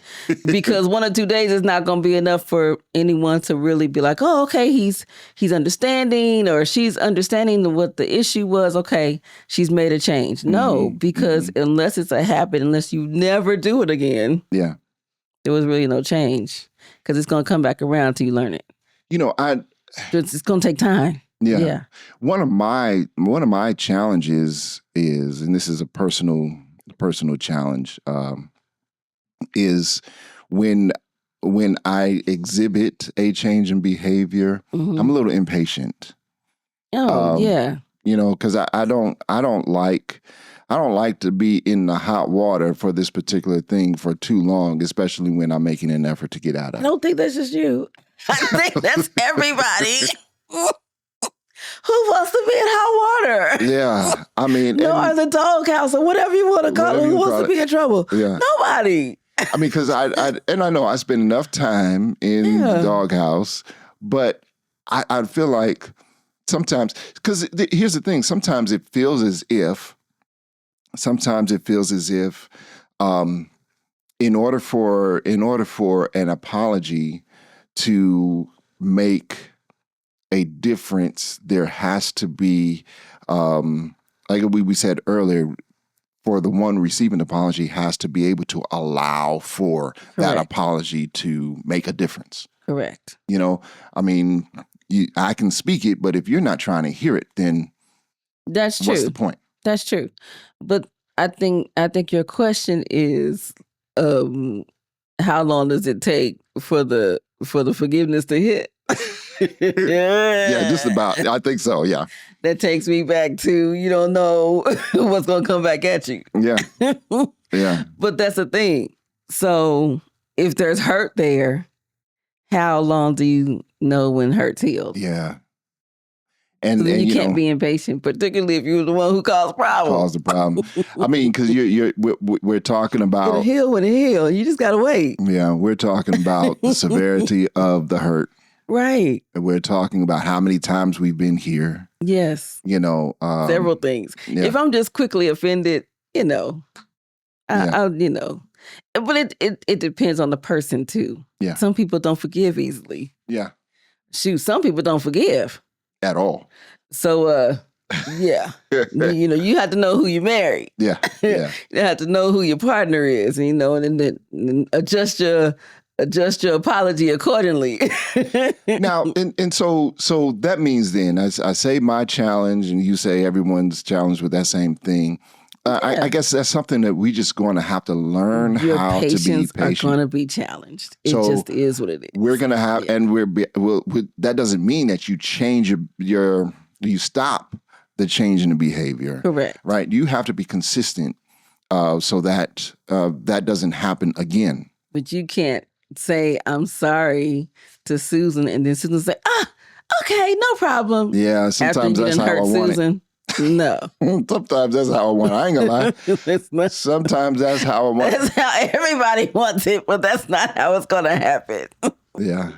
because 1 or 2 days is not going to be enough for anyone to really be like, oh, okay, he's understanding, or she's understanding what the issue was. Okay, she's made a change. No, because unless it's a habit, unless you never do it again, Yeah. there was really no change, because it's going to come back around till you learn it. You know, It's going to take time. Yeah. One of my challenges is, and this is a personal challenge, is when I exhibit a change in behavior, I'm a little impatient. Oh, yeah. You know, because I don't like to be in the hot water for this particular thing for too long, especially when I'm making an effort to get out of it. I don't think that's just you. I think that's everybody. Who wants to be in hot water? Yeah, I mean, or the doghouse, or whatever you want to call it. Who wants to be in trouble? Yeah. Nobody. I mean, because I know I spend enough time in the doghouse, but I feel like sometimes, because here's the thing, sometimes it feels as if, in order for an apology to make a difference, there has to be, like we said earlier, for the one receiving the apology has to be able to allow for that apology to make a difference. Correct. You know, I mean, I can speak it, but if you're not trying to hear it, then that's true. What's the point? That's true. But I think your question is, how long does it take for the forgiveness to hit? Yeah, just about. I think so. Yeah. That takes me back to, you don't know what's going to come back at you. Yeah. Yeah. But that's the thing. So if there's hurt there, how long do you know when hurt's healed? Yeah. And you can't be impatient, particularly if you're the one who caused the problem. I mean, because we're talking about it'll heal when it heals. You just gotta wait. Yeah, we're talking about the severity of the hurt. Right. And we're talking about how many times we've been here. Yes. You know, several things. Yeah. If I'm just quickly offended, I'll but it depends on the person too. Yeah. Some people don't forgive easily. Yeah. Shoot, some people don't forgive at all. So, yeah, you have to know who you married. Yeah, yeah. You have to know who your partner is, and then adjust your apology accordingly. Now, and so that means then, as I say my challenge, and you say everyone's challenged with that same thing. I guess that's something that we just going to have to learn how to be patient. Are going to be challenged. It just is what it is. We're going to have, and that doesn't mean that you change you stop the change in the behavior. Correct. Right. You have to be consistent so that that doesn't happen again. But you can't say, I'm sorry to Susan, and then Susan say, okay, no problem. Yeah, sometimes that's how I want it. No. Sometimes that's how I want it. I ain't gonna lie. Sometimes that's how I want it. That's how everybody wants it, but that's not how it's gonna happen. Yeah.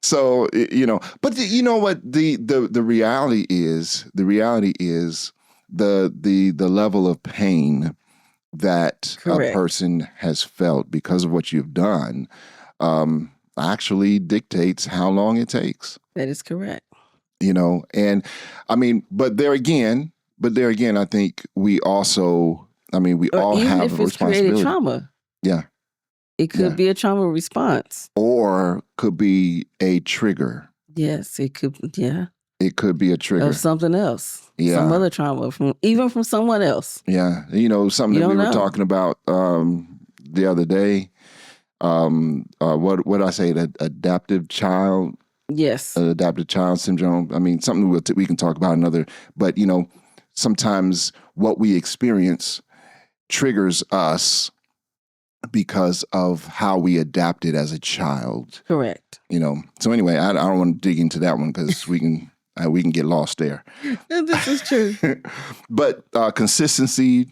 So, but you know what? The reality is the level of pain that a person has felt because of what you've done actually dictates how long it takes. That is correct. And I mean, but there again, I think we also, we all have a responsibility. Created trauma. Yeah. It could be a trauma response. Or could be a trigger. Yes, it could. Yeah. It could be a trigger. Of something else. Yeah. Some other trauma, from someone else. Yeah. Something that we were talking about the other day. What I say, that adaptive child. Yes. Adaptive child syndrome. I mean, something we can talk about another, but sometimes what we experience triggers us because of how we adapted as a child. Correct. So anyway, I don't want to dig into that one because we can get lost there. This is true. But consistency,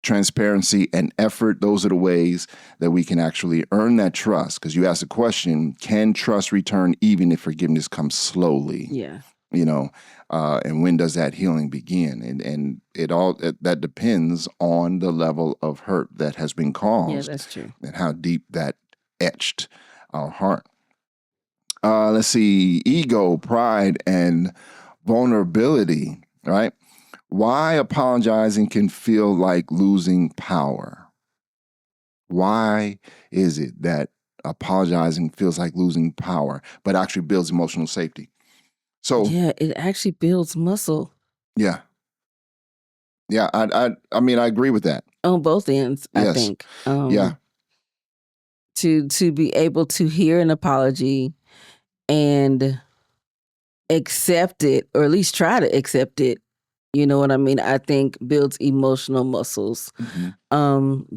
transparency, and effort, those are the ways that we can actually earn that trust. Because you asked the question, can trust return even if forgiveness comes slowly? Yeah. And when does that healing begin? And that depends on the level of hurt that has been caused. Yeah, that's true. And how deep that etched our heart. Let's see, ego, pride, and vulnerability, right? Why apologizing can feel like losing power. Why is it that apologizing feels like losing power, but actually builds emotional safety? So yeah, it actually builds muscle. Yeah. Yeah, I mean, I agree with that. On both ends, I Yes. think. Yeah. To be able to hear an apology and accept it, or at least try to accept it, you know what I mean? I think builds emotional muscles.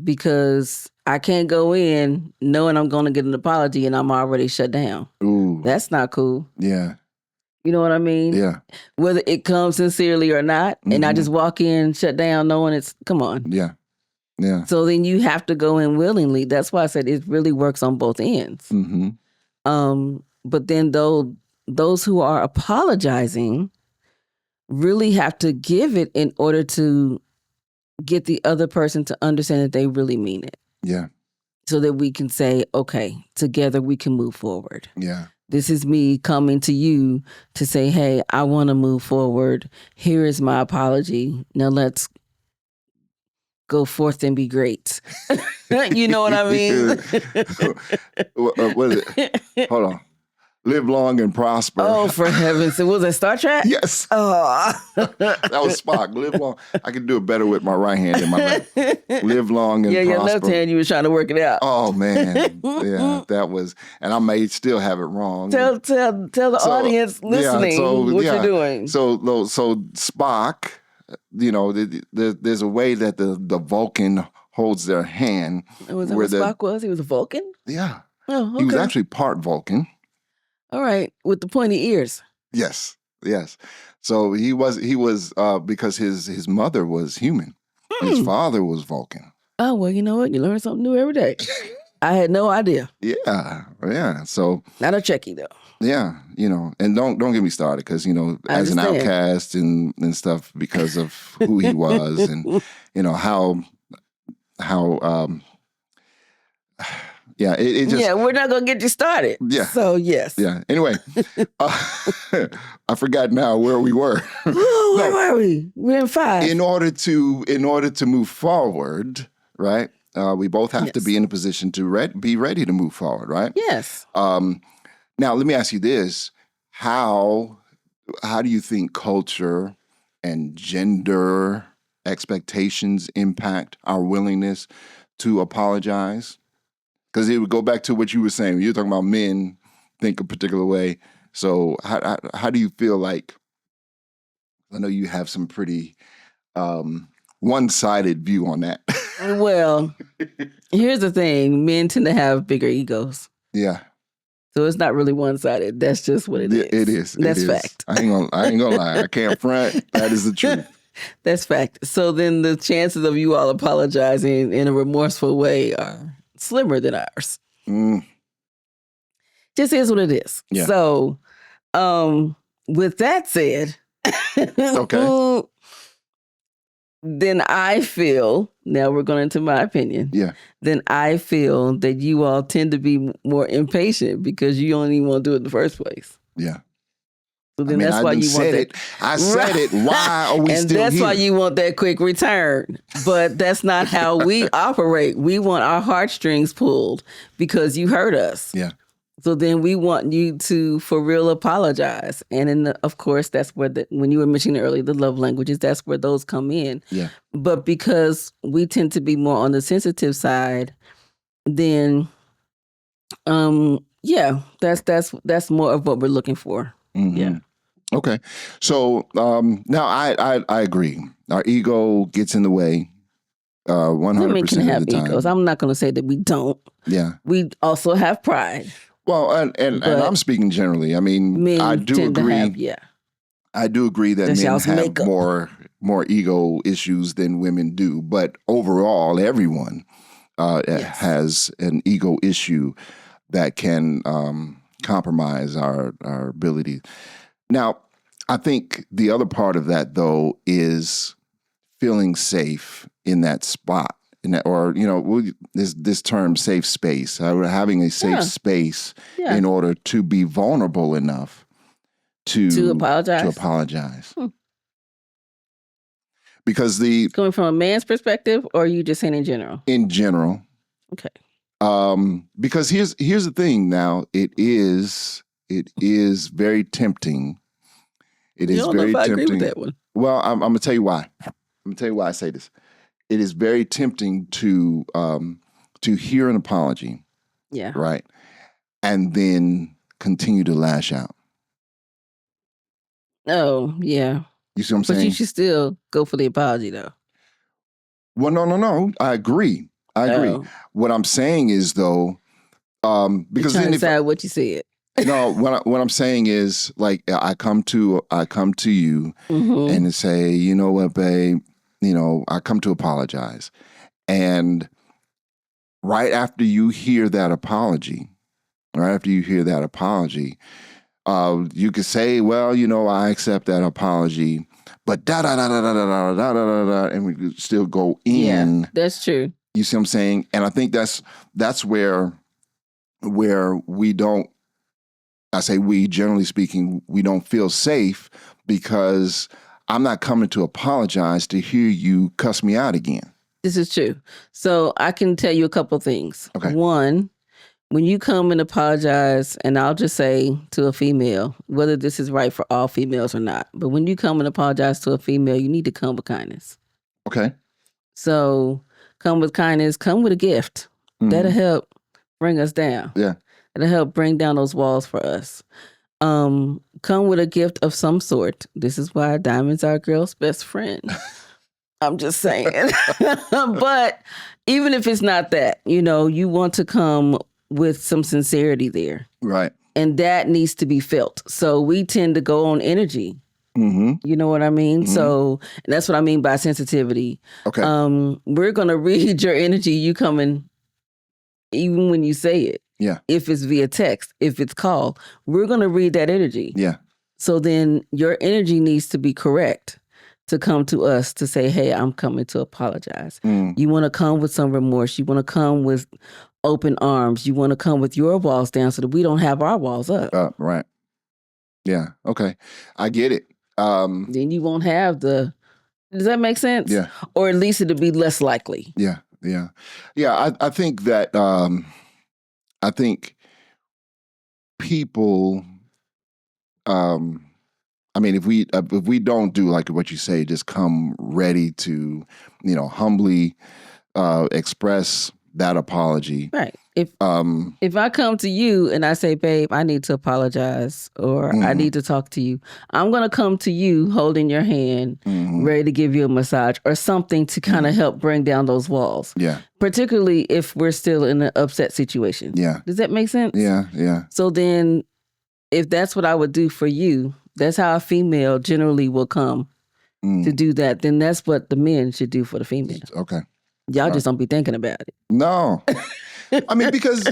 Because I can't go in knowing I'm going to get an apology and I'm already shut down. Ooh. That's not cool. Yeah. You know what I mean? Yeah. Whether it comes sincerely or not, and I just walk in, shut down, knowing it's, come on. Yeah. Yeah. So then you have to go in willingly. That's why I said it really works on both ends. But then those who are apologizing really have to give it in order to get the other person to understand that they really mean it. Yeah. So that we can say, okay, together we can move forward. Yeah. This is me coming to you to say, hey, I want to move forward. Here is my apology. Now let's go forth and be great. You know what I mean? What is it? Hold on. Live long and prosper. Oh, for heaven's sake. Was it Star Trek? Yes. Oh. That was Spock. Live long. I can do it better with my right hand than my left. Live long and prosper. Yeah, your left hand, you were trying to work it out. Oh, man. Yeah, that was, and I may still have it wrong. Tell the audience listening what you're doing. So Spock, there's a way that the Vulcan holds their hand. Was that what Spock was? He was a Vulcan? Yeah. Oh, okay. He was actually part Vulcan. All right, with the pointy ears. Yes. So he was because his mother was human. His father was Vulcan. Oh, well, you know what? You learn something new every day. I had no idea. Yeah. So not a Trekkie though. Yeah, and don't get me started because as an outcast and stuff because of who he was and how it just we're not gonna get you started. Yeah. So yes. Yeah. Anyway, I forgot now where we were. Where were we? We're in 5. In order to move forward, right? We both have to be in a position to be ready to move forward, right? Yes. Now, let me ask you this: how do you think culture and gender expectations impact our willingness to apologize? Because it would go back to what you were saying. You're talking about men think a particular way. So how do you feel like? I know you have some pretty one-sided view on that. Well, here's the thing: men tend to have bigger egos. Yeah. So it's not really one-sided. That's just what it is. It is. That's fact. I ain't gonna lie. I can't front. That is the truth. That's fact. So then the chances of you all apologizing in a remorseful way are slimmer than ours. Just is what it is. Yeah. So, with that said, okay. Then I feel, now we're going into my opinion. Yeah. Then I feel that you all tend to be more impatient because you don't even want to do it in the first place. Yeah. So then that's why you want that. I said it. Why are we and still that's here? why you want that quick return. But that's not how we operate. We want our heartstrings pulled because you hurt us. Yeah. So then we want you to, for real, apologize. And of course, that's where, when you were mentioning earlier, the love languages, that's where those come in. Yeah. But because we tend to be more on the sensitive side, then, that's more of what we're looking for. Mm-hmm. Yeah. Okay. So now I agree. Our ego gets in the way 100% Women can have of the time. egos. I'm not going to say that we don't. Yeah. We also have pride. Well, and I'm speaking generally. I mean, I do agree. I do agree that men have more ego issues than women do. But overall, everyone has an ego issue that can compromise our ability. Now, I think the other part of that, though, is feeling safe in that spot, in that, or this term "safe space," having a safe space in order to be vulnerable enough to apologize. Because coming from a man's perspective, or are you just saying in general? In general. Okay. Because here's the thing. Now it is very tempting. It is very tempting. I agree with that one. Well, I'm gonna tell you why. I'm gonna tell you why I say this. It is very tempting to hear an apology. Yeah. Right. And then continue to lash out. Oh, yeah. You see what I'm saying? But you should still go for the apology, though. Well, no. I agree. Oh. What I'm saying is, though, because then decide what you said. No, what I'm saying is, like, I come to you and say, you know what, babe, I come to apologize, and right after you hear that apology, you could say, well, I accept that apology, but and we could still go in. Yeah, that's true. You see what I'm saying? And I think that's where we don't. I say we, generally speaking, we don't feel safe because I'm not coming to apologize to hear you cuss me out again. This is true. So I can tell you a couple of things. Okay. One, when you come and apologize, and I'll just say to a female, whether this is right for all females or not, but when you come and apologize to a female, you need to come with kindness. Okay. So come with kindness, come with a gift. Mm-hmm. That'll help bring us down. Yeah. It'll help bring down those walls for us. Come with a gift of some sort. This is why diamonds are a girl's best friend. I'm just saying. But even if it's not that, you want to come with some sincerity there. Right. And that needs to be felt. So we tend to go on energy. Mm-hmm. You know what I mean? Mm-hmm. So and that's what I mean by sensitivity. Okay. We're going to read your energy. You coming, even when you say it. Yeah. If it's via text, if it's call, we're going to read that energy. Yeah. So then your energy needs to be correct to come to us to say, hey, I'm coming to apologize. You want to come with some remorse. You want to come with open arms. You want to come with your walls down so that we don't have our walls up. Right. Yeah. Okay. I get it. Then you won't have does that make sense? Yeah. Or at least it'll be less likely. Yeah. Yeah. Yeah. I think that, I think people, if we don't do like what you say, just come ready to, humbly express that apology. Right. If I come to you and I say, babe, I need to apologize, or I need to talk to you, I'm going to come to you holding your hand, ready to give you a massage or something to kind of help bring down those walls. Yeah. Particularly if we're still in an upset situation. Yeah. Does that make sense? Yeah. Yeah. So then if that's what I would do for you, that's how a female generally will come to do that. Then that's what the men should do for the female. Okay. Y'all just don't be thinking about it. No. Because,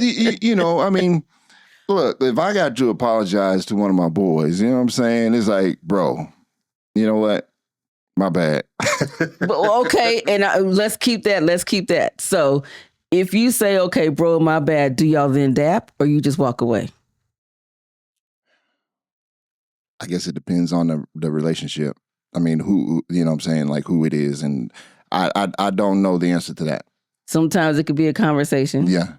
look, if I got to apologize to one of my boys, you know what I'm saying? It's like, bro, you know what? My bad. But, okay, and let's keep that. So if you say, okay, bro, my bad, do y'all then dap or you just walk away? I guess it depends on the relationship. Who, you know what I'm saying? Like who it is. And I don't know the answer to that. Sometimes it could be a conversation. Yeah.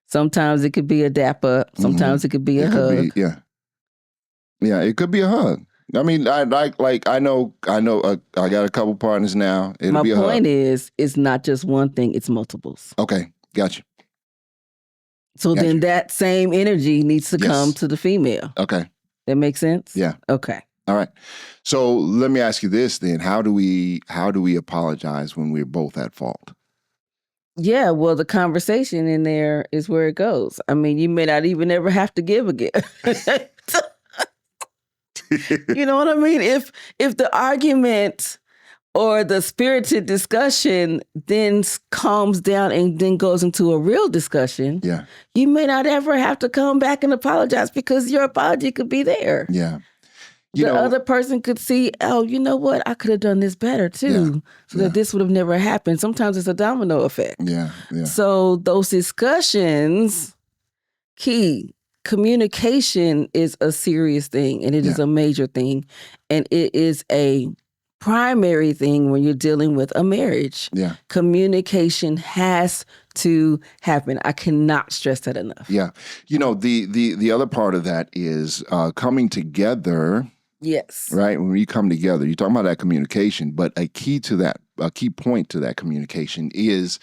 Sometimes it could be a dap up. Sometimes it could be a hug. Yeah. Yeah, it could be a hug. I know. I got a couple partners now. My point is, it's not just one thing; it's multiples. Okay, gotcha. So then that same energy needs to come to the female. Okay, that makes sense. Yeah. Okay. All right. So let me ask you this then: How do we apologize when we're both at fault? Yeah, well, the conversation in there is where it goes. You may not even ever have to give a gift. You know what I mean? If the argument or the spirited discussion then calms down and then goes into a real discussion, you may not ever have to come back and apologize because your apology could be there. Yeah. You the know, other person could see, oh, you know what? I could have done this better too, so that this would have never happened. Sometimes it's a domino effect. yeah. So those discussions, key communication is a serious thing, and it is a major thing, and it is a primary thing when you're dealing with a marriage. Yeah. Communication has to happen. I cannot stress that enough. Yeah. You know, the other part of that is coming together. Yes. Right. When you come together, you're talking about that communication, but a key point to that communication is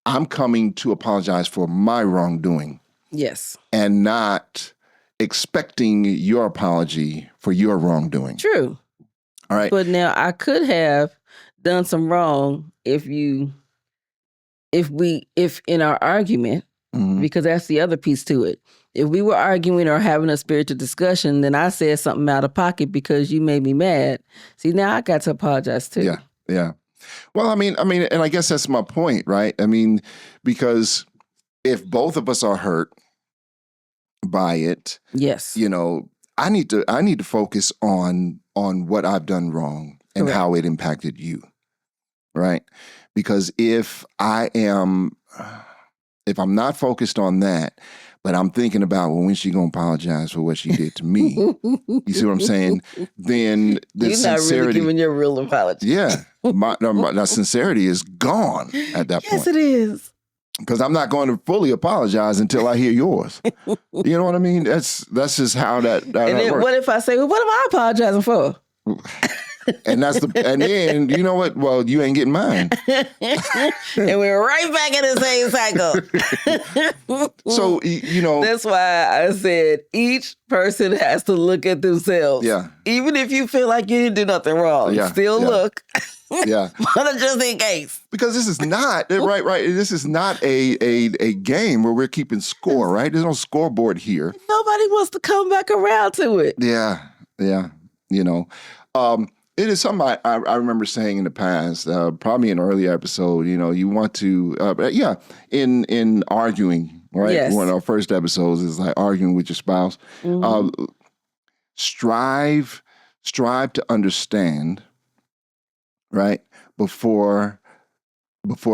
I'm coming to apologize for my wrongdoing. Yes. And not expecting your apology for your wrongdoing. True. All right. But now I could have done some wrong if in our argument, because that's the other piece to it. If we were arguing or having a spiritual discussion, then I said something out of pocket because you made me mad. See, now I got to apologize too. Yeah. Yeah. Well, I mean, and I guess that's my point, right? I mean, because if both of us are hurt by it, yes, you know, I need to focus on what I've done wrong and how it impacted you, right? Because if I'm not focused on that, but I'm thinking about, well, when she gonna apologize for what she did to me? You see what I'm saying? Then the you're sincerity, not really giving your real apology. Yeah, my sincerity is gone at that point. Yes, it is. Because I'm not going to fully apologize until I hear yours. You know what I mean? That's just how that and then works. What if I say, well, what am I apologizing for? And then you know what? Well, you ain't getting mine. And we're right back in the same cycle. So, you know. That's why I said each person has to look at themselves. Yeah. Even if you feel like you didn't do nothing wrong, still look. Yeah. But just in case. Because this is not, right. This is not a game where we're keeping score, right? There's no scoreboard here. Nobody wants to come back around to it. Yeah. You know. It is something I remember saying in the past, probably in an earlier episode, you know, you want to, in arguing, right? Yes. One of our first episodes is like arguing with your spouse. Strive to understand, right? Before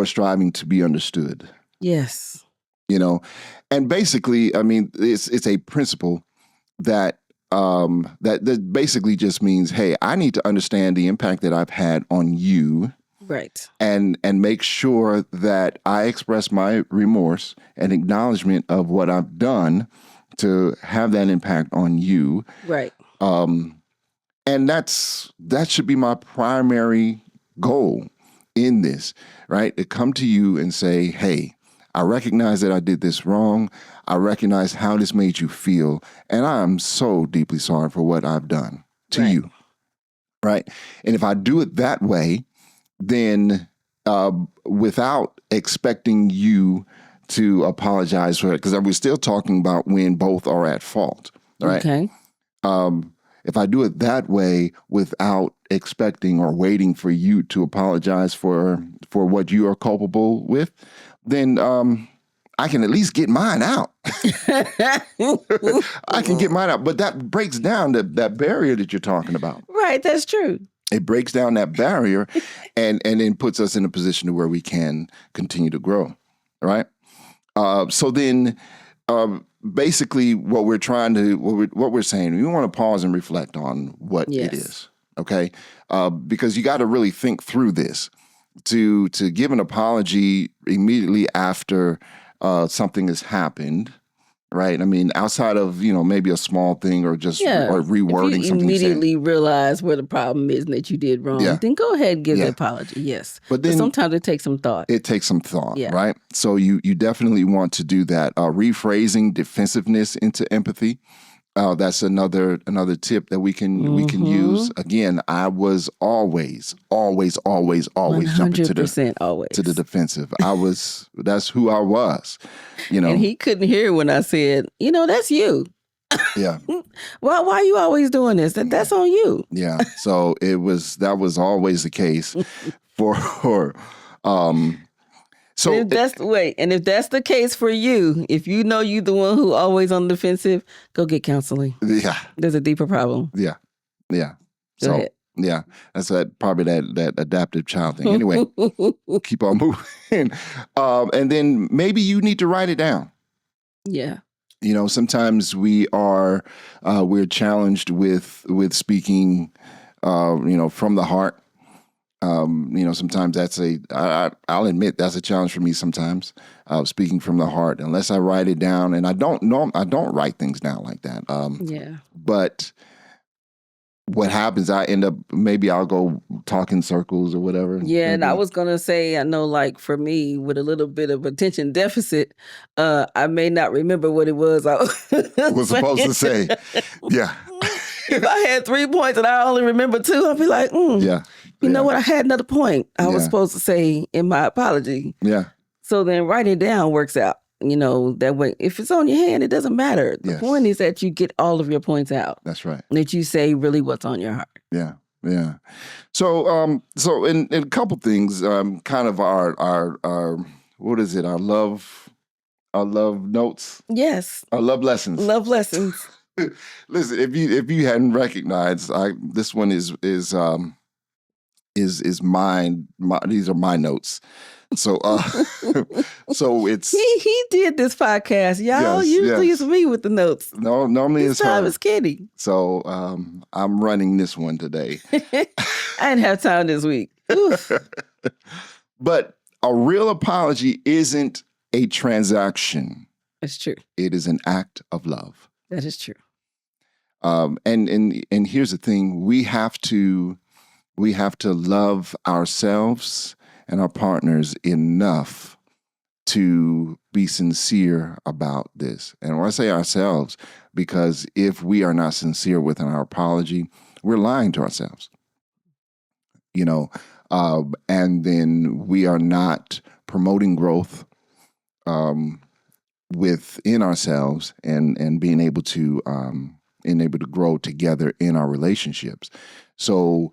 striving to be understood. Yes. You know, and basically, I mean, it's a principle that that basically just means, hey, I need to understand the impact that I've had on you. Right. And make sure that I express my remorse and acknowledgement of what I've done to have that impact on you. Right. And that should be my primary goal in this, right? To come to you and say, hey, I recognize that I did this wrong. I recognize how this made you feel. And I'm so deeply sorry for what I've done to you. Right. And if I do it that way, then without expecting you to apologize for it, because we're still talking about when both are at fault. Right. Okay. If I do it that way without expecting or waiting for you to apologize for what you are culpable with, then I can at least get mine out. I can get mine out. But that breaks down that barrier that you're talking about. Right, that's true. It breaks down that barrier and then puts us in a position to where we can continue to grow, right? So then basically what we're saying, we want to pause and reflect on what it is, okay? Because you got to really think through this. To give an apology immediately after something has happened, right? I mean, outside of, you know, maybe a small thing or just or rewording if you something. Immediately realize where the problem is and that you did wrong. Then go ahead and give the apology. Yes, but then sometimes it takes some thought. It takes some thought, right? So you definitely want to do that. Rephrasing defensiveness into empathy. That's another tip that we can use. Again, I was always jumping to the defensive. That's who I was, you know. And he couldn't hear when I said, you know, that's you. Yeah. Why are you always doing this? That's on you. Yeah. So that was always the case for So and if that's the case for you, if you know you're the one who always on the defensive, go get counseling. Yeah. There's a deeper problem. Yeah. Yeah. Go So ahead. yeah, that's probably that adaptive child thing. Anyway, keep on moving. And then maybe you need to write it down. Yeah. You know, sometimes we're challenged with speaking, you know, from the heart. You know, sometimes I'll admit that's a challenge for me sometimes, speaking from the heart, unless I write it down. And I don't write things down like that. Yeah. But what happens, maybe I'll go talk in circles or whatever. Yeah, and I Maybe. was gonna say, I know, like for me, with a little bit of attention deficit, I may not remember what it was I was supposed to say. Yeah. If I had 3 points and I only remember 2, I'd be like, Yeah. You know what? I had another point I was Yeah. supposed to say in my apology. Yeah. So then writing it down works out. You know, that way, if it's on your hand, it doesn't matter. The Yes. point is that you get all of your points out. That's right. That you say really what's on your heart. Yeah. Yeah. So, so in a couple things, kind of our what is it? Our love notes. Yes. Our love lessons. Love lessons. Listen, if you hadn't recognized, this one is mine. These are my notes. So, so it's he did this podcast, y'all. Yes, Usually yes. it's me with the notes. no normally This it's time her. it's Kitty. So I'm running this one today. I didn't have time this week. Oof. But a real apology isn't a transaction. That's true. It is an act of love. That is true. And here's the thing: we have to love ourselves and our partners enough to be sincere about this. And when I say ourselves, because if we are not sincere within our apology, we're lying to ourselves. You know, and then we are not promoting growth within ourselves and being able to grow together in our relationships. So,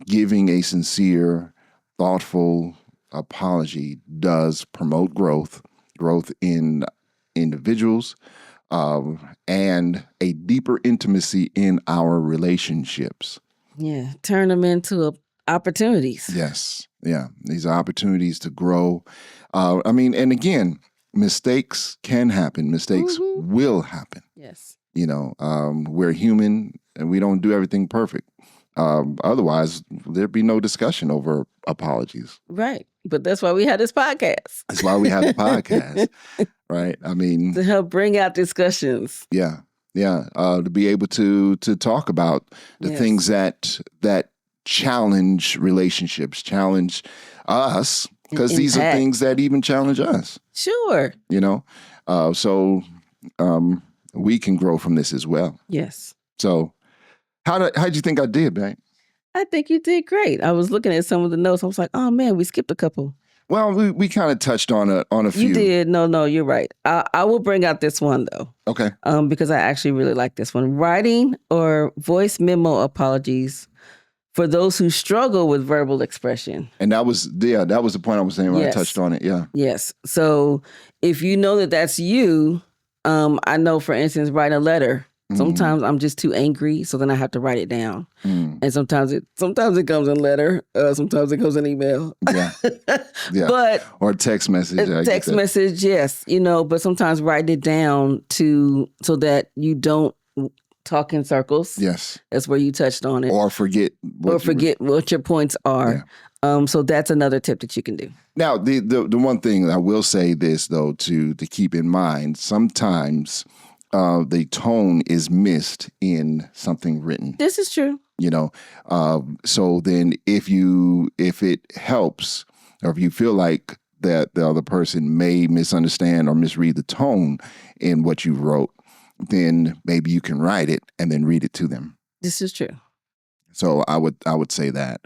giving a sincere, thoughtful apology does promote growth in individuals, and a deeper intimacy in our relationships. Yeah. Turn them into opportunities. Yes. Yeah. These are opportunities to grow. I mean, and again, mistakes can happen. Mistakes will happen. Yes. You know, we're human and we don't do everything perfect. Otherwise, there'd be no discussion over apologies. Right. But that's why we had this podcast. That's why we have the podcast, right? I mean, To help bring out discussions. yeah, yeah. To be able to talk about the Yes. things that challenge relationships, challenge us, because these are Impact. things that even challenge us. Sure. You know, so we can grow from this as well. Yes. So, how'd you think I did, babe? I think you did great. I was looking at some of the notes. I was like, oh man, we skipped a couple. Well, we kind of touched on a few. You did. No, you're right. I will bring out this one though. Okay. Because I actually really like this one. Writing or voice memo apologies for those who struggle with verbal expression. And that was the point I was saying when Yes. I touched on it. Yeah. Yes. So if you know that that's you, I know, for instance, writing a letter. Sometimes I'm just too angry, so then I have to write it down. And sometimes it comes in letter, sometimes it comes in email. Yeah. Yeah. But or text message. I get text that. message, yes, but sometimes write it down so that you don't talk in circles. Yes. That's where you touched on it. Or forget what your points are. So that's another tip that you can do. Now, the one thing I will say this though to keep in mind, sometimes the tone is missed in something written. This is true. You know, so then if it helps, or if you feel like that the other person may misunderstand or misread the tone in what you wrote, then maybe you can write it and then read it to them. This is true. So I would say that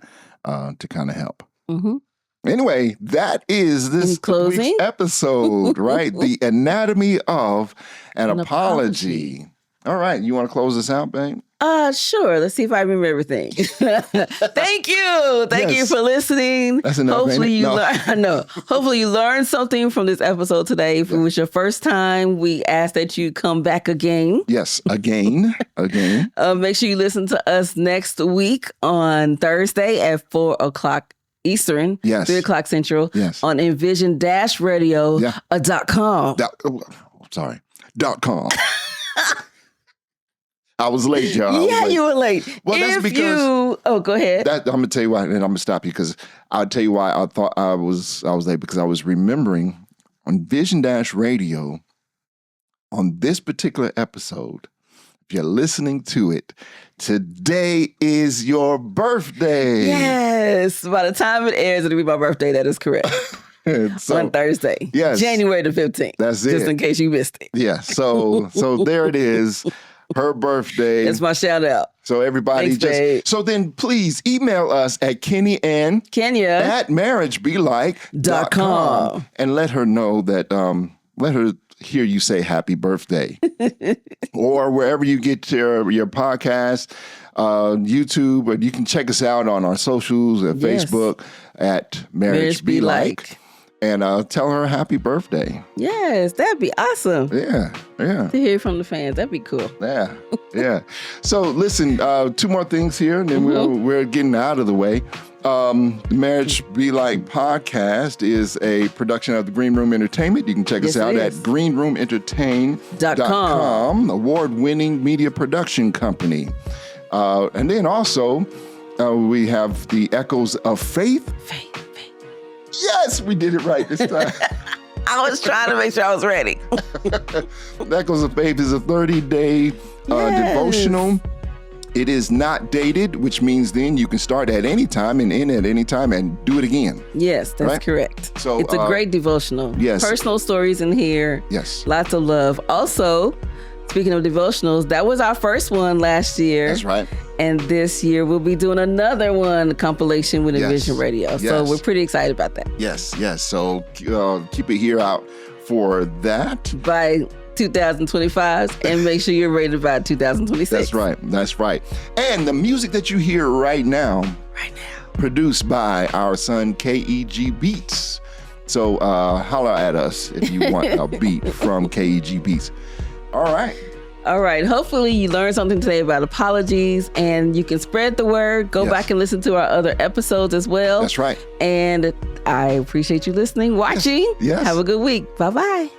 to kind of help. Mm-hmm. Anyway, that is this week's episode, right? The anatomy of an apology. All right, you want to close this out, babe? Sure. Let's see if I remember everything. Thank you. Thank you for listening. That's enough. Hopefully you Hopefully you learned something from this episode today. If it was your first time, we ask that you come back again. Yes, again. Make sure you listen to us next week on Thursday at 4:00 Eastern, 3:00 Central, on envision-radio.com. .com. I was late, y'all. Yeah, you were late. Well, that's because go ahead. I'm gonna tell you why, and I'm gonna stop you because I'll tell you why I thought I was late, because I was remembering on Vision Radio on this particular episode. If you're listening to it, today is your birthday. Yes. By the time it airs, it'll be my birthday. That is correct. On Thursday. Yes. January the 15th. That's it. Just in case you missed it. Yeah. So there it is. Her birthday. That's my shout out. So everybody so then please email us at Kenya at marriagebelike.com and let her know that, let her hear you say happy birthday. Or wherever you get your podcast, YouTube, or you can check us out on our socials at Facebook at Marriage Be Like. And tell her happy birthday. Yes, that'd be awesome. Yeah. To hear from the fans, that'd be cool. Yeah. So listen, 2 more things here, and then we're getting out of the way. The Marriage Be Like podcast is a production of the Green Room Entertainment. You can check us out at greenroomentertain.com, award-winning media production company. And then also, we have the Echoes of Faith. Yes, we did it right this time. I was trying to make sure I was ready. Echoes of Faith is a 30-day devotional. It is not dated, which means then you can start at any time and end at any time and do it again. Yes, that's correct. So it's a great devotional. Yes. Personal stories in here. Yes. Lots of love. Also, speaking of devotionals, that was our first one last year. That's right. And this year we'll be doing another one, compilation with Envision Radio. So we're pretty excited about that. Yes. So keep it here out for that. By 2025, and make sure you're ready by 2026. That's right. And the music that you hear right now, produced by our son KEG Beats. So holler at us if you want a beat from KEG Beats. All right. Hopefully you learned something today about apologies, and you can spread the word. Go back and listen to our other episodes as well. That's right. And I appreciate you listening, watching. Yes. Have a good week. Bye-bye.